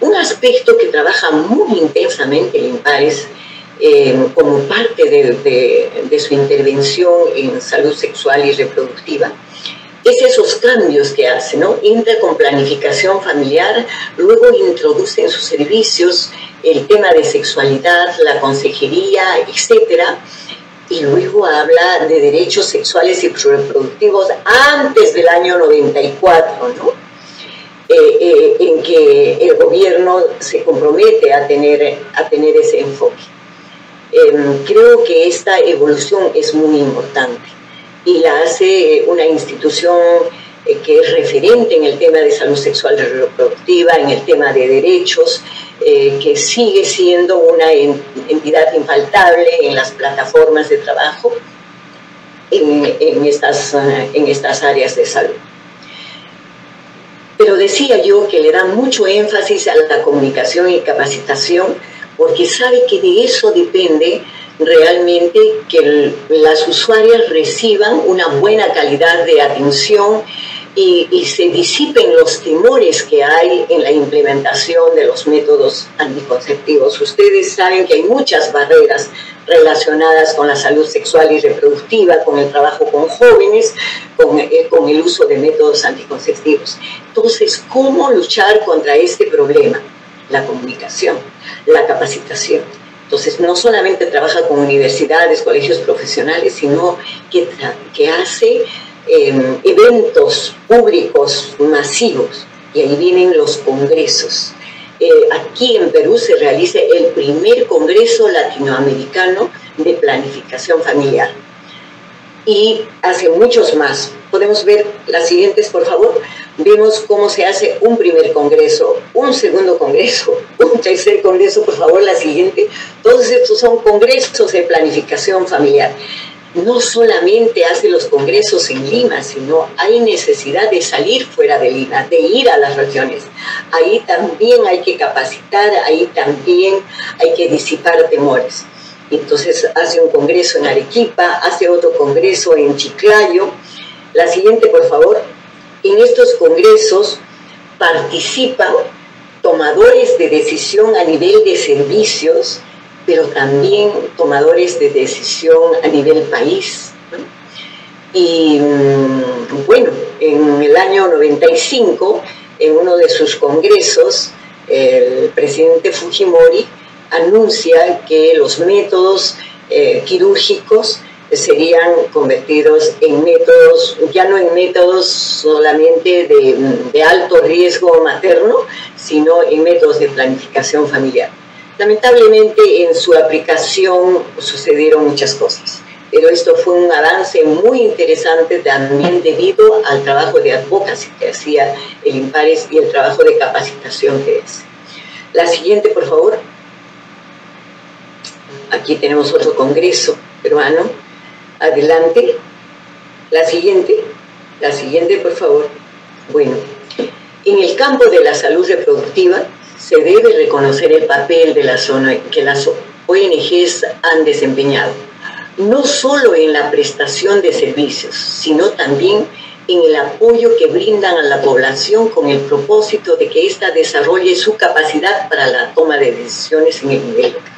Un aspecto que trabaja muy intensamente el Impares como parte de su intervención en salud sexual y reproductiva es esos cambios que hace, ¿no? Entra con planificación familiar, luego introduce en sus servicios el tema de sexualidad, la consejería, etcétera, y luego habla de derechos sexuales y reproductivos antes del año 94, ¿no? En que el gobierno se compromete a tener ese enfoque. Creo que esta evolución es muy importante y la hace una institución que es referente en el tema de salud sexual y reproductiva, en el tema de derechos, que sigue siendo una entidad infaltable en las plataformas de trabajo en estas áreas de salud. Pero decía yo que le da mucho énfasis a la comunicación y capacitación, porque sabe que de eso depende realmente que las usuarias reciban una buena calidad de atención y se disipen los temores que hay en la implementación de los métodos anticonceptivos. Ustedes saben que hay muchas barreras relacionadas con la salud sexual y reproductiva, con el trabajo con jóvenes, con el uso de métodos anticonceptivos. Entonces, ¿cómo luchar contra este problema? La comunicación, la capacitación. Entonces, no solamente trabaja con universidades, colegios profesionales, sino que hace eventos públicos masivos, y ahí vienen los congresos. Aquí en Perú se realiza el primer Congreso Latinoamericano de Planificación Familiar, y hace muchos más. Podemos ver las siguientes, por favor. Vemos cómo se hace un primer congreso, un segundo congreso, un tercer congreso, por favor, la siguiente. Todos estos son congresos de planificación familiar. No solamente hace los congresos en Lima, sino hay necesidad de salir fuera de Lima, de ir a las regiones. Ahí también hay que capacitar, ahí también hay que disipar temores. Entonces hace un congreso en Arequipa, hace otro congreso en Chiclayo. La siguiente, por favor. En estos congresos participan tomadores de decisión a nivel de servicios, pero también tomadores de decisión a nivel país, ¿no? Y bueno, en el año 95, en uno de sus congresos, el presidente Fujimori anuncia que los métodos quirúrgicos serían convertidos en métodos, ya no en métodos solamente de alto riesgo materno, sino en métodos de planificación familiar. Lamentablemente en su aplicación sucedieron muchas cosas, pero esto fue un avance muy interesante también debido al trabajo de advocacy que hacía el Impares y el trabajo de capacitación que hace. La siguiente, por favor. Aquí tenemos otro congreso peruano. Adelante. La siguiente, por favor. Bueno, en el campo de la salud reproductiva se debe reconocer el papel de la zona que las ONGs han desempeñado. no solo en la prestación de servicios, sino también en el apoyo que brindan a la población con el propósito de que ésta desarrolle su capacidad para la toma de decisiones en el nivel local.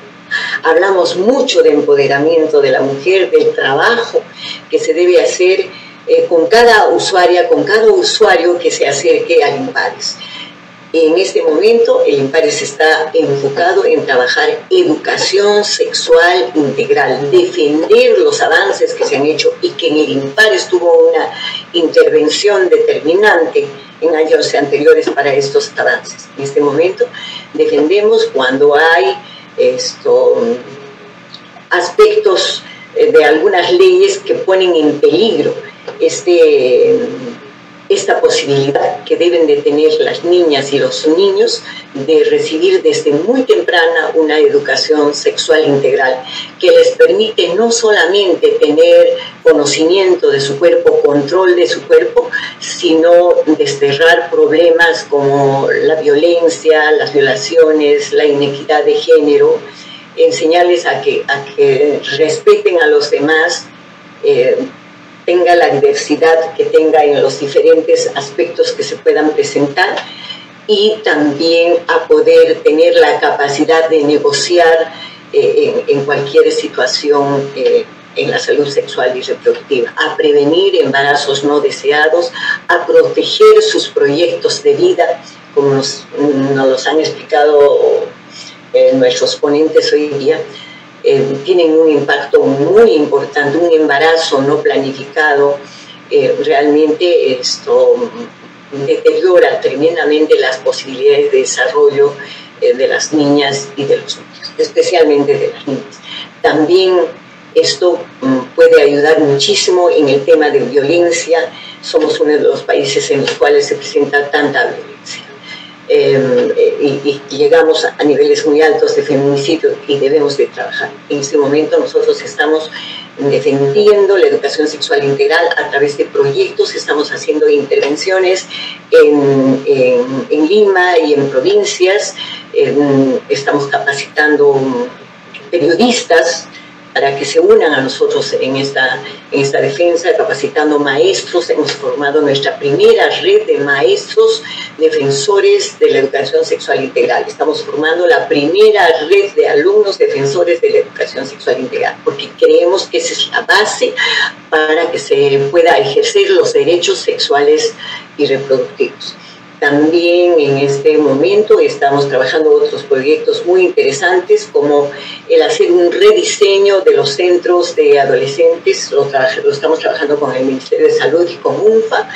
Hablamos mucho de empoderamiento de la mujer, del trabajo que se debe hacer con cada usuaria, con cada usuario que se acerque al INPARES. En este momento el INPARES está enfocado en trabajar educación sexual integral, defender los avances que se han hecho y que en el INPARES tuvo una intervención determinante en años anteriores para estos avances. En este momento defendemos cuando hay aspectos de algunas leyes que ponen en peligro esta posibilidad que deben de tener las niñas y los niños de recibir desde muy temprana una educación sexual integral que les permite no solamente tener conocimiento de su cuerpo, control de su cuerpo, sino desterrar problemas como la violencia, las violaciones, la inequidad de género, enseñarles a que respeten a los demás, tenga la diversidad que tenga en los diferentes aspectos que se puedan presentar y también a poder tener la capacidad de negociar en cualquier situación en la salud sexual y reproductiva, a prevenir embarazos no deseados, a proteger sus proyectos de vida, como nos los han explicado nuestros ponentes hoy día. Tienen un impacto muy importante. Un embarazo no planificado realmente deteriora tremendamente las posibilidades de desarrollo de las niñas y de los niños, especialmente de las niñas. También esto puede ayudar muchísimo en el tema de violencia. Somos uno de los países en los cuales se presenta tanta violencia. Y llegamos a niveles muy altos de feminicidio y debemos de trabajar. En este momento nosotros estamos defendiendo la educación sexual integral a través de proyectos, estamos haciendo intervenciones en Lima y en provincias, estamos capacitando periodistas para que se unan a nosotros en esta defensa, capacitando maestros. Hemos formado nuestra primera red de maestros defensores de la educación sexual integral. Estamos formando la primera red de alumnos defensores de la educación sexual integral, porque creemos que esa es la base para que se pueda ejercer los derechos sexuales y reproductivos. También en este momento estamos trabajando otros proyectos muy interesantes, como el hacer un rediseño de los centros de adolescentes. Lo estamos trabajando con el Ministerio de Salud y con UNFA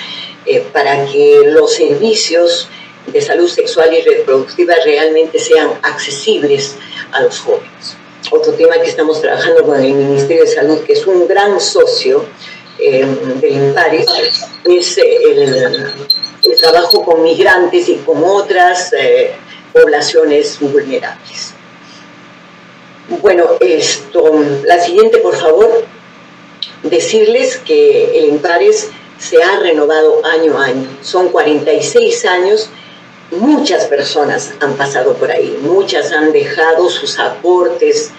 para que los servicios de salud sexual y reproductiva realmente sean accesibles a los jóvenes. Otro tema que estamos trabajando con el Ministerio de Salud, que es un gran socio del INPARES, es el trabajo con migrantes y con otras poblaciones vulnerables. Bueno, la siguiente, por favor, decirles que el INPARES se ha renovado año a año. Son 46 años, muchas personas han pasado por ahí, muchas han dejado sus aportes,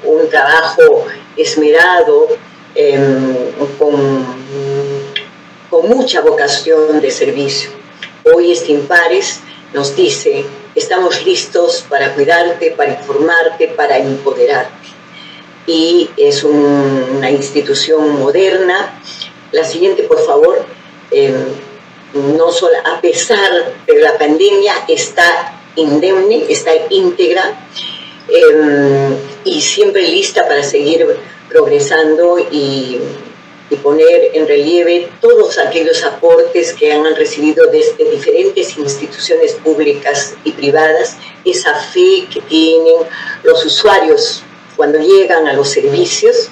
un trabajo esmerado, con mucha vocación de servicio. Hoy este INPARES nos dice: estamos listos para cuidarte, para informarte, para empoderarte. Y es una institución moderna. La siguiente, por favor. No solo, a pesar de la pandemia, está indemne, está íntegra y siempre lista para seguir progresando y poner en relieve todos aquellos aportes que han recibido desde diferentes instituciones públicas y privadas, esa fe que tienen los usuarios cuando llegan a los servicios,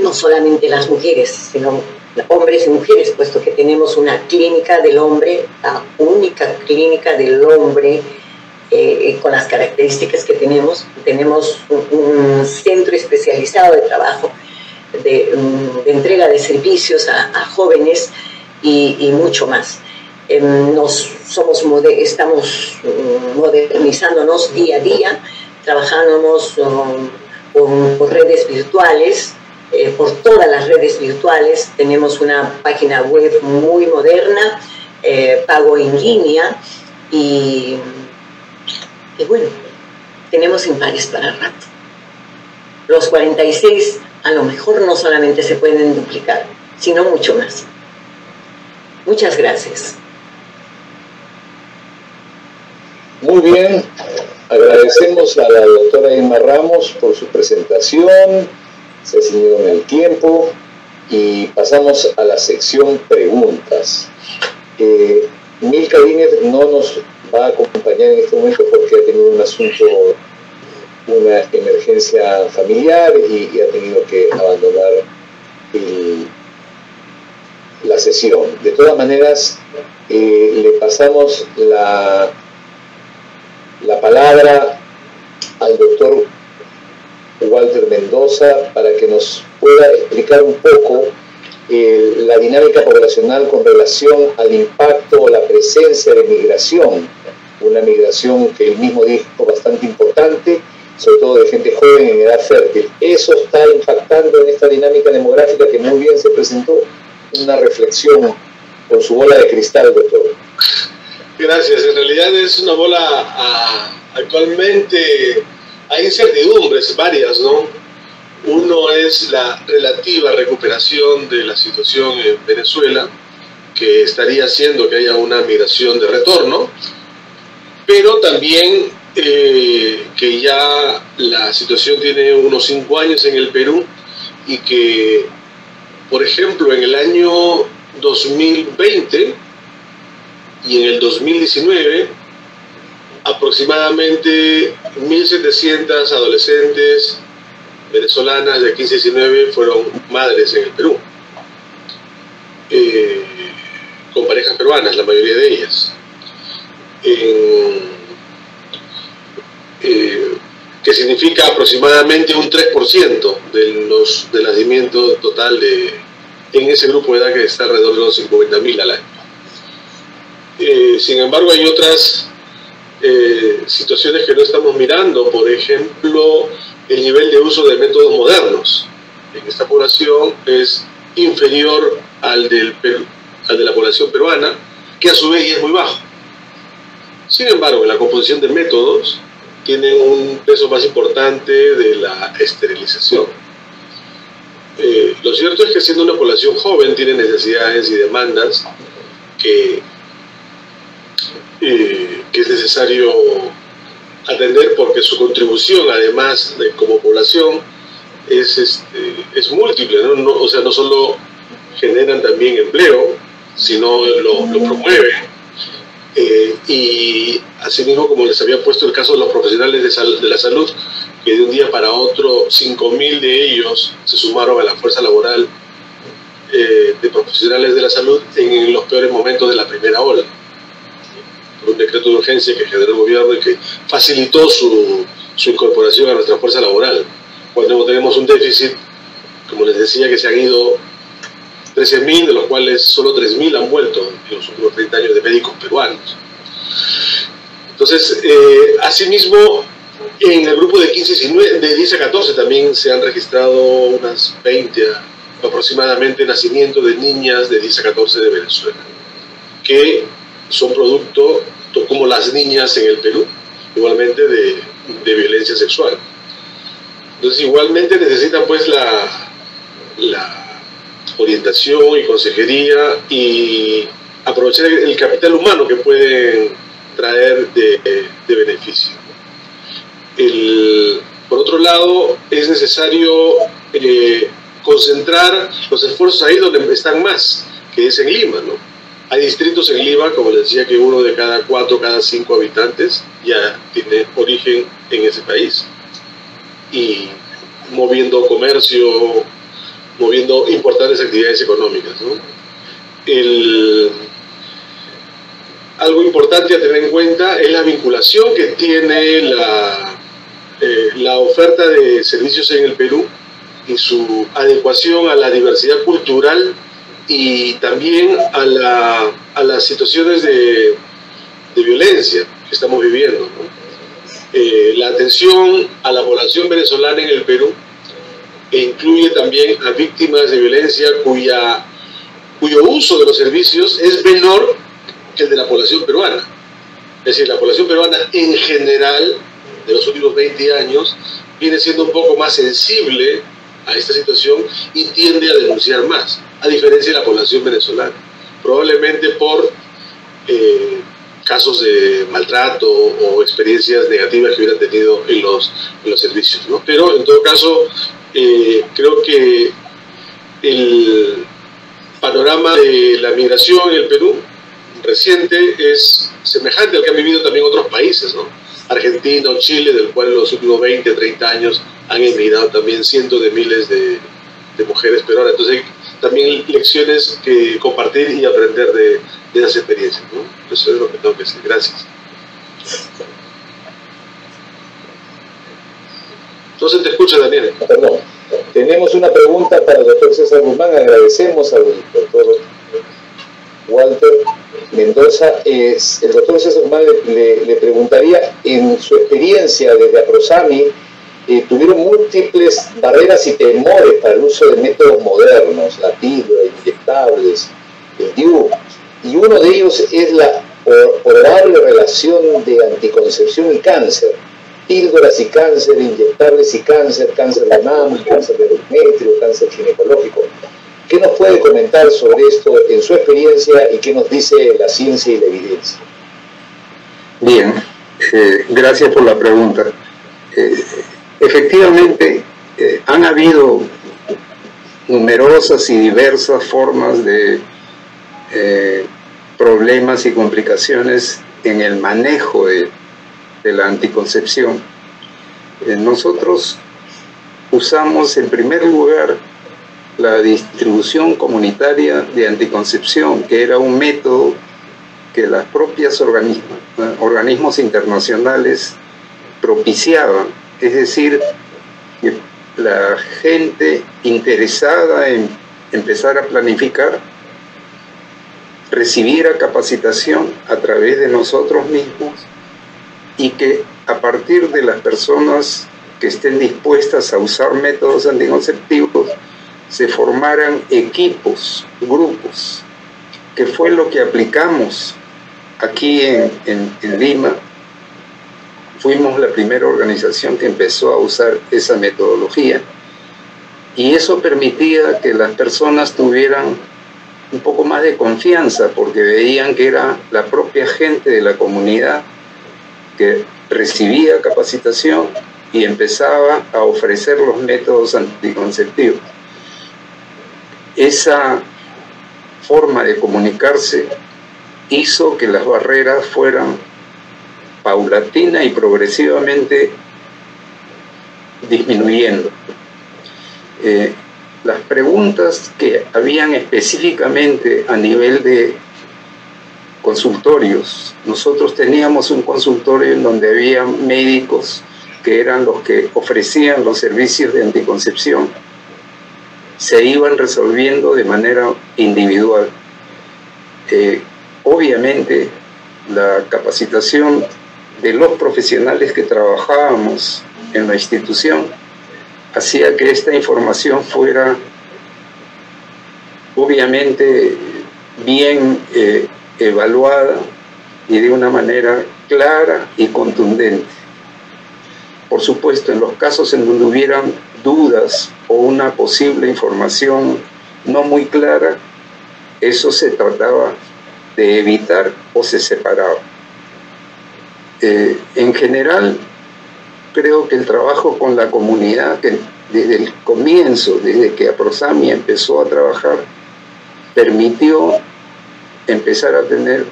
no solamente las mujeres, sino hombres y mujeres, puesto que tenemos una clínica del hombre, la única clínica del hombre con las características que tenemos un centro especializado de trabajo, de entrega de servicios a jóvenes y mucho más. Estamos modernizándonos día a día, trabajamos por redes virtuales, por todas las redes virtuales. Tenemos una página web muy moderna, pago en línea, y bueno, tenemos impares para rato. Los 46 a lo mejor no solamente se pueden duplicar, sino mucho más. Muchas gracias. Muy bien, agradecemos a la doctora Irma Ramos por su presentación, se ha ceñido en el tiempo, y pasamos a la sección preguntas. Milka Dínez no nos va a acompañar en este momento porque ha tenido un asunto, una emergencia familiar, y ha tenido que abandonar la sesión. De todas maneras, le pasamos la palabra al doctor Walter Mendoza para que nos pueda explicar un poco la dinámica poblacional con relación al impacto o la presencia de migración, una migración que él mismo dijo bastante importante, sobre todo de gente joven en edad fértil. ¿Eso está impactando en esta dinámica demográfica que muy bien se presentó? Una reflexión con su bola de cristal, doctor. Gracias. En realidad es una bola, actualmente hay incertidumbres varias, ¿no? Uno es la relativa recuperación de la situación en Venezuela, que estaría haciendo que haya una migración de retorno, pero también que ya la situación tiene unos 5 años en el Perú, y que, por ejemplo, en el año 2020 y en el 2019, aproximadamente 1.700 adolescentes venezolanas de 15 a 19 fueron madres en el Perú, con parejas peruanas, la mayoría de ellas, que significa aproximadamente un 3% del nacimiento total en ese grupo de edad, que está alrededor de los 50.000 al año. Sin embargo, hay otras situaciones que no estamos mirando. Por ejemplo, el nivel de uso de métodos modernos en esta población es inferior al de la población peruana, que a su vez es muy bajo. Sin embargo, en la composición de métodos tiene un peso más importante de la esterilización. Lo cierto es que, siendo una población joven, tiene necesidades y demandas que es necesario atender, porque su contribución, además de como población, es múltiple, ¿no? O sea, no solo generan también empleo, sino lo promueven. Y asimismo, como les había puesto el caso de los profesionales de la salud, que de un día para otro 5.000 de ellos se sumaron a la fuerza laboral de profesionales de la salud en los peores momentos de la primera ola, por un decreto de urgencia que generó el gobierno y que facilitó su incorporación a nuestra fuerza laboral, cuando tenemos un déficit, como les decía, que se han ido 13.000, de los cuales solo 3.000 han vuelto en los últimos 30 años, de médicos peruanos. Entonces, asimismo, en el grupo de 10 a 14 también se han registrado unas 20 aproximadamente nacimientos de niñas de 10 a 14 de Venezuela, que son producto, como las niñas en el Perú, igualmente de violencia sexual. Entonces, igualmente necesitan pues la orientación y consejería, y aprovechar el capital humano que pueden traer de beneficio. Por otro lado, es necesario concentrar los esfuerzos ahí donde están más, que es en Lima, ¿no? Hay distritos en Lima, como les decía, que 1 de cada 4, cada 5 habitantes ya tiene origen en ese país, y moviendo comercio, moviendo importantes actividades económicas, ¿no? Algo importante a tener en cuenta es la vinculación que tiene la oferta de servicios en el Perú y su adecuación a la diversidad cultural, y también a las situaciones de violencia que estamos viviendo, ¿no? la atención a la población venezolana en el Perú incluye también a víctimas de violencia cuyo uso de los servicios es menor que el de la población peruana. Es decir, la población peruana en general, de los últimos 20 años, viene siendo un poco más sensible a esta situación y tiende a denunciar más, a diferencia de la población venezolana. Probablemente por casos de maltrato o experiencias negativas que hubieran tenido en los servicios, ¿no? Pero en todo caso, creo que el panorama de la migración en el Perú reciente es semejante al que han vivido también otros países, ¿no? Argentina o Chile, del cual en los últimos 20, 30 años han emigrado también cientos de miles de mujeres peruanas. Entonces, también lecciones que compartir y aprender de esas experiencias, ¿no? Eso es lo que tengo que decir. Gracias. Entonces te escucha, Daniel. Perdón. Tenemos una pregunta para el doctor César Guzmán. Agradecemos al doctor Walter Mendoza. El doctor César Guzmán le preguntaría, en su experiencia desde APROSAMI, tuvieron múltiples barreras y temores para el uso de métodos modernos, la píldora, inyectables, el DIU, y uno de ellos es la probable relación de anticoncepción y cáncer. Píldoras y cáncer, inyectables y cáncer, cáncer de mama, cáncer de endometrio, cáncer ginecológico. ¿Qué nos puede comentar sobre esto en su experiencia y qué nos dice la ciencia y la evidencia? Bien, gracias por la pregunta. Efectivamente, han habido numerosas y diversas formas de problemas y complicaciones en el manejo de la anticoncepción. Nosotros usamos en primer lugar la distribución comunitaria de anticoncepción, que era un método que las propias organismos internacionales propiciaban, es decir, que la gente interesada en empezar a planificar recibiera capacitación a través de nosotros mismos, y que a partir de las personas que estén dispuestas a usar métodos anticonceptivos se formaran equipos, grupos, que fue lo que aplicamos aquí en Lima. Fuimos la primera organización que empezó a usar esa metodología, y eso permitía que las personas tuvieran un poco más de confianza, porque veían que era la propia gente de la comunidad que recibía capacitación y empezaba a ofrecer los métodos anticonceptivos. Esa forma de comunicarse hizo que las barreras fueran paulatina y progresivamente disminuyendo. Las preguntas que habían específicamente a nivel de consultorios, nosotros teníamos un consultorio en donde había médicos que eran los que ofrecían los servicios de anticoncepción, se iban resolviendo de manera individual. Obviamente la capacitación de los profesionales que trabajábamos en la institución hacía que esta información fuera obviamente bien evaluada y de una manera clara y contundente. Por supuesto, en los casos en donde hubieran dudas o una posible información no muy clara, eso se trataba de evitar o se separaba. En general, creo que el trabajo con la comunidad, que desde el comienzo, desde que APROSAMI empezó a trabajar, permitió empezar a tener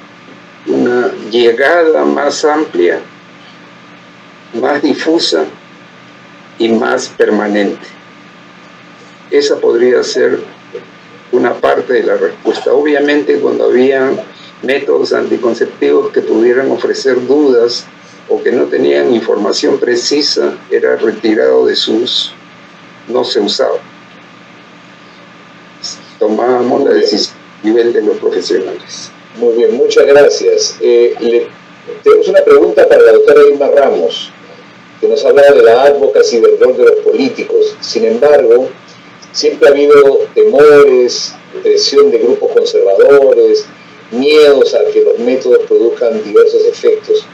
una llegada más amplia, más difusa y más permanente. Esa podría ser una parte de la respuesta. Obviamente, cuando había métodos anticonceptivos que pudieran ofrecer dudas o que no tenían información precisa, era retirado de su uso, no se usaba. Tomábamos la decisión a nivel de los profesionales. Muy bien, muchas gracias. Tenemos una pregunta para la doctora Irma Ramos. que nos ha hablado de la advocacy, del rol de los políticos. Sin embargo, siempre ha habido temores, presión de grupos conservadores, miedos a que los métodos produzcan diversos efectos.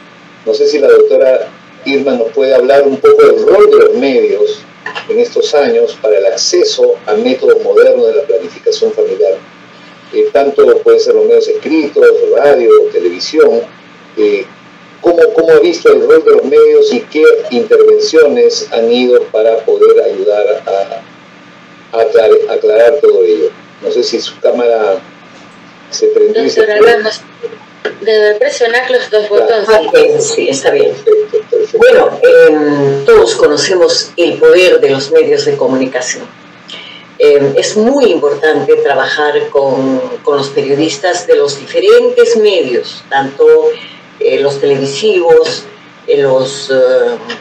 No sé si la doctora Irma nos puede hablar un poco del rol de los medios en estos años para el acceso a métodos modernos de la planificación familiar. Tanto pueden ser los medios escritos, radio, televisión. ¿Cómo ha visto el rol de los medios y qué intervenciones han ido para poder ayudar a aclarar todo ello? No sé si su cámara se prendió. Doctora, vamos, debe presionar los dos botones. Sí, está bien. Perfecto. Bueno, todos conocemos el poder de los medios de comunicación. Es muy importante trabajar con los periodistas de los diferentes medios, tanto los televisivos, los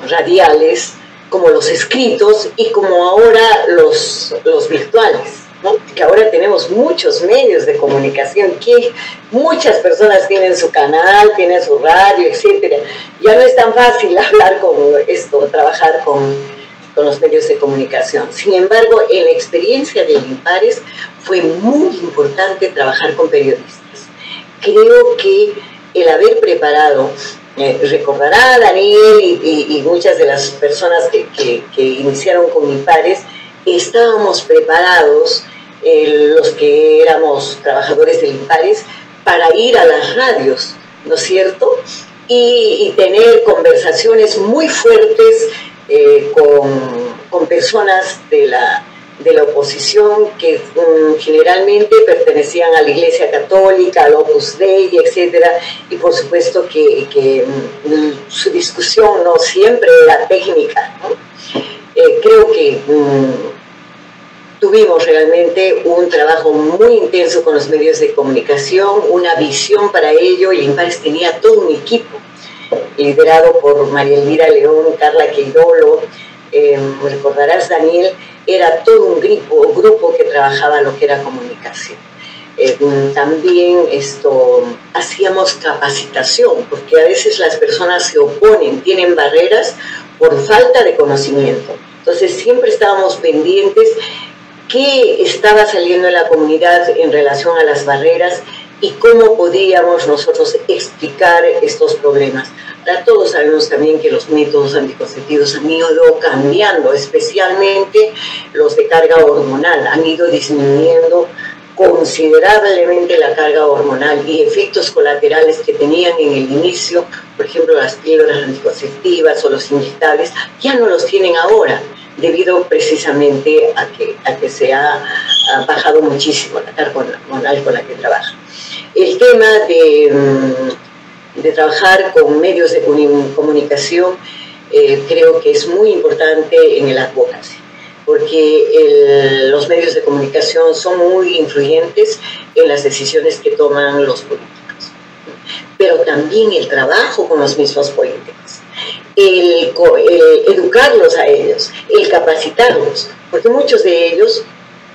radiales, como los escritos y como ahora los virtuales, ¿no? Que ahora tenemos muchos medios de comunicación, que muchas personas tienen su canal, tienen su radio, etc. Ya no es tan fácil hablar con esto, trabajar con los medios de comunicación. Sin embargo, en la experiencia del INPARES fue muy importante trabajar con periodistas. Creo que el haber preparado, recordará Daniel y muchas de las personas que iniciaron con INPARES, estábamos preparados, los que éramos trabajadores del INPARES, para ir a las radios, ¿no es cierto? Y tener conversaciones muy fuertes con personas de la oposición que generalmente pertenecían a la Iglesia Católica, al Opus Dei, etc. Y por supuesto que su discusión no siempre era técnica, ¿no? Creo que tuvimos realmente un trabajo muy intenso con los medios de comunicación, una visión para ello, y INPARES tenía todo un equipo liderado por María Elvira León, Carla Queirolo, recordarás, Daniel, era todo un grupo que trabajaba lo que era comunicación. También hacíamos capacitación, porque a veces las personas se oponen, tienen barreras por falta de conocimiento. Entonces siempre estábamos pendientes qué estaba saliendo en la comunidad en relación a las barreras y cómo podíamos nosotros explicar estos problemas. Ahora todos sabemos también que los métodos anticonceptivos han ido cambiando, especialmente los de carga hormonal, han ido disminuyendo considerablemente la carga hormonal y efectos colaterales que tenían en el inicio, por ejemplo las píldoras anticonceptivas o los inyectables, ya no los tienen ahora, debido precisamente a que se ha bajado muchísimo la carga hormonal con la que trabaja. El tema de trabajar con medios de comunicación creo que es muy importante en el advocacy, porque los medios de comunicación son muy influyentes en las decisiones que toman los políticos, pero también el trabajo con los mismos políticos, el educarlos a ellos, el capacitarlos, porque muchos de ellos,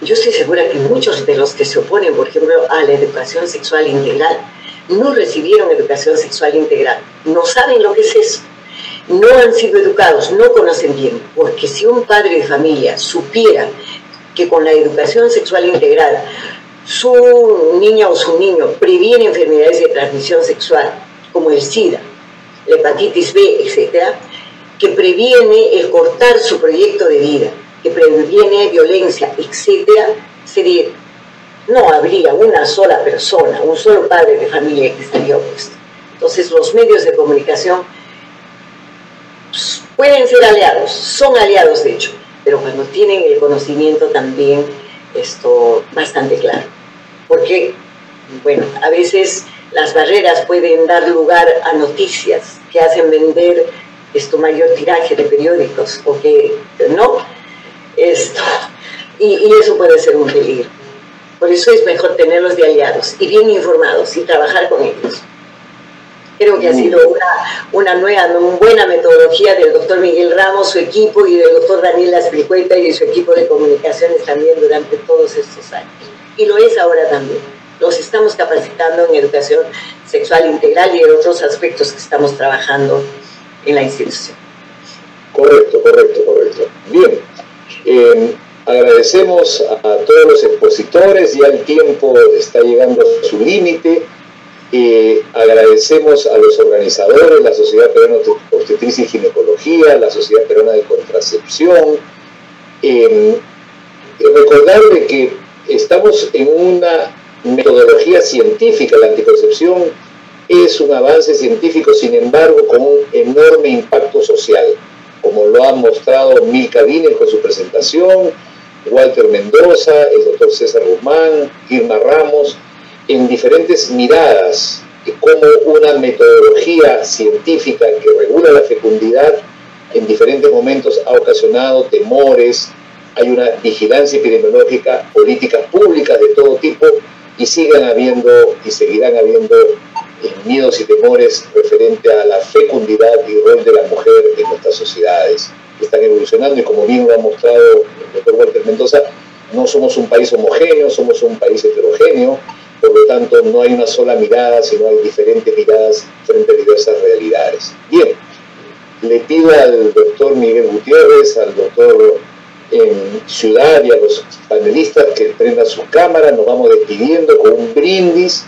yo estoy segura que muchos de los que se oponen, por ejemplo, a la educación sexual integral, no recibieron educación sexual integral, no saben lo que es eso, no han sido educados, no conocen bien, porque si un padre de familia supiera que con la educación sexual integral su niña o su niño previene enfermedades de transmisión sexual, como el SIDA, la hepatitis B, etc., que previene el cortar su proyecto de vida, que previene violencia, etc., no habría una sola persona, un solo padre de familia que estaría opuesto. Entonces los medios de comunicación pueden ser aliados, son aliados de hecho, pero cuando tienen el conocimiento también bastante claro. Porque, bueno, a veces las barreras pueden dar lugar a noticias que hacen vender mayor tiraje de periódicos, o que no, y eso puede ser un peligro. Por eso es mejor tenerlos de aliados y bien informados y trabajar con ellos. Creo que ha sido una buena metodología del doctor Miguel Ramos, su equipo, y del doctor Daniel Aspilicueta y de su equipo de comunicaciones también durante todos estos años. Y lo es ahora también. Los estamos capacitando en educación sexual integral y en otros aspectos que estamos trabajando en la institución. Correcto. Bien, agradecemos a todos los expositores, ya el tiempo está llegando a su límite. Agradecemos a los organizadores, la Sociedad Peruana de Obstetricia y Ginecología, la Sociedad Peruana de Contracepción. Recordarle que estamos en una metodología científica. La anticoncepción es un avance científico, sin embargo, con un enorme impacto social, como lo han mostrado Milka Diner con su presentación, Walter Mendoza, el doctor César Guzmán, Irma Ramos, en diferentes miradas, como una metodología científica que regula la fecundidad en diferentes momentos ha ocasionado temores. Hay una vigilancia epidemiológica, políticas públicas de todo tipo, y siguen habiendo y seguirán habiendo miedos y temores referente a la fecundidad y rol de la mujer en nuestras sociedades. Están evolucionando y, como bien lo ha mostrado el doctor Walter Mendoza, no somos un país homogéneo, somos un país heterogéneo. Por lo tanto, no hay una sola mirada, sino hay diferentes miradas frente a diversas realidades. Bien, le pido al doctor Miguel Gutiérrez, al doctor Ciudad y a los panelistas que prendan sus cámaras. Nos vamos despidiendo con un brindis,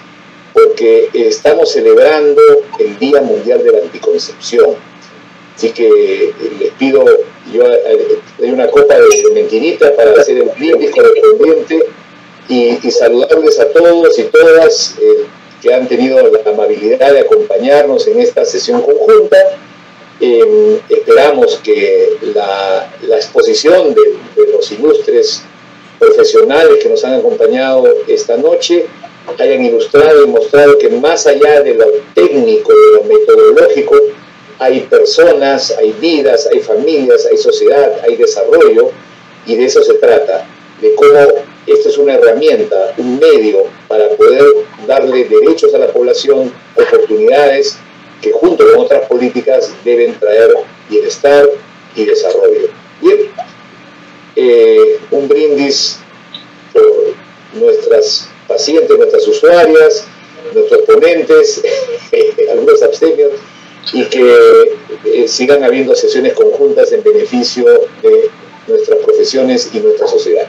porque estamos celebrando el Día Mundial de la Anticoncepción. Así que les pido, yo hay una copa de mentirita para hacer el brindis correspondiente. Y saludarles a todos y todas que han tenido la amabilidad de acompañarnos en esta sesión conjunta. Esperamos que la exposición de los ilustres profesionales que nos han acompañado esta noche hayan ilustrado y mostrado que más allá de lo técnico, de lo metodológico, hay personas, hay vidas, hay familias, hay sociedad, hay desarrollo, y de eso se trata, de cómo esto es una herramienta, un medio para poder darle derechos a la población, oportunidades que junto con otras políticas deben traer bienestar y desarrollo. Bien, un brindis por nuestras pacientes, nuestras usuarias, nuestros ponentes, algunos abstemios, y que sigan habiendo sesiones conjuntas en beneficio de nuestras profesiones y nuestra sociedad.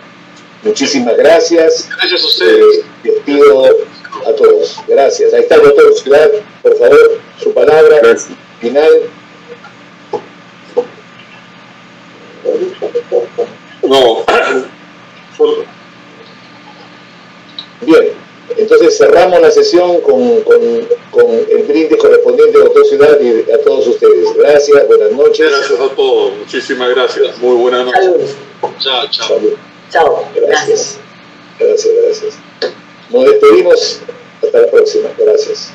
Muchísimas gracias. Gracias a ustedes. Les pido a todos. Gracias. Ahí está el doctor Ciudad, por favor, su palabra final. No. Bien, entonces cerramos la sesión con el brindis correspondiente al doctor Ciudad y a todos ustedes. Gracias, buenas noches. Gracias a todos, muchísimas gracias. Muy buenas noches. Salud. Chao, chao. Salud. Chao. Gracias. Gracias. Nos despedimos. Hasta la próxima. Gracias.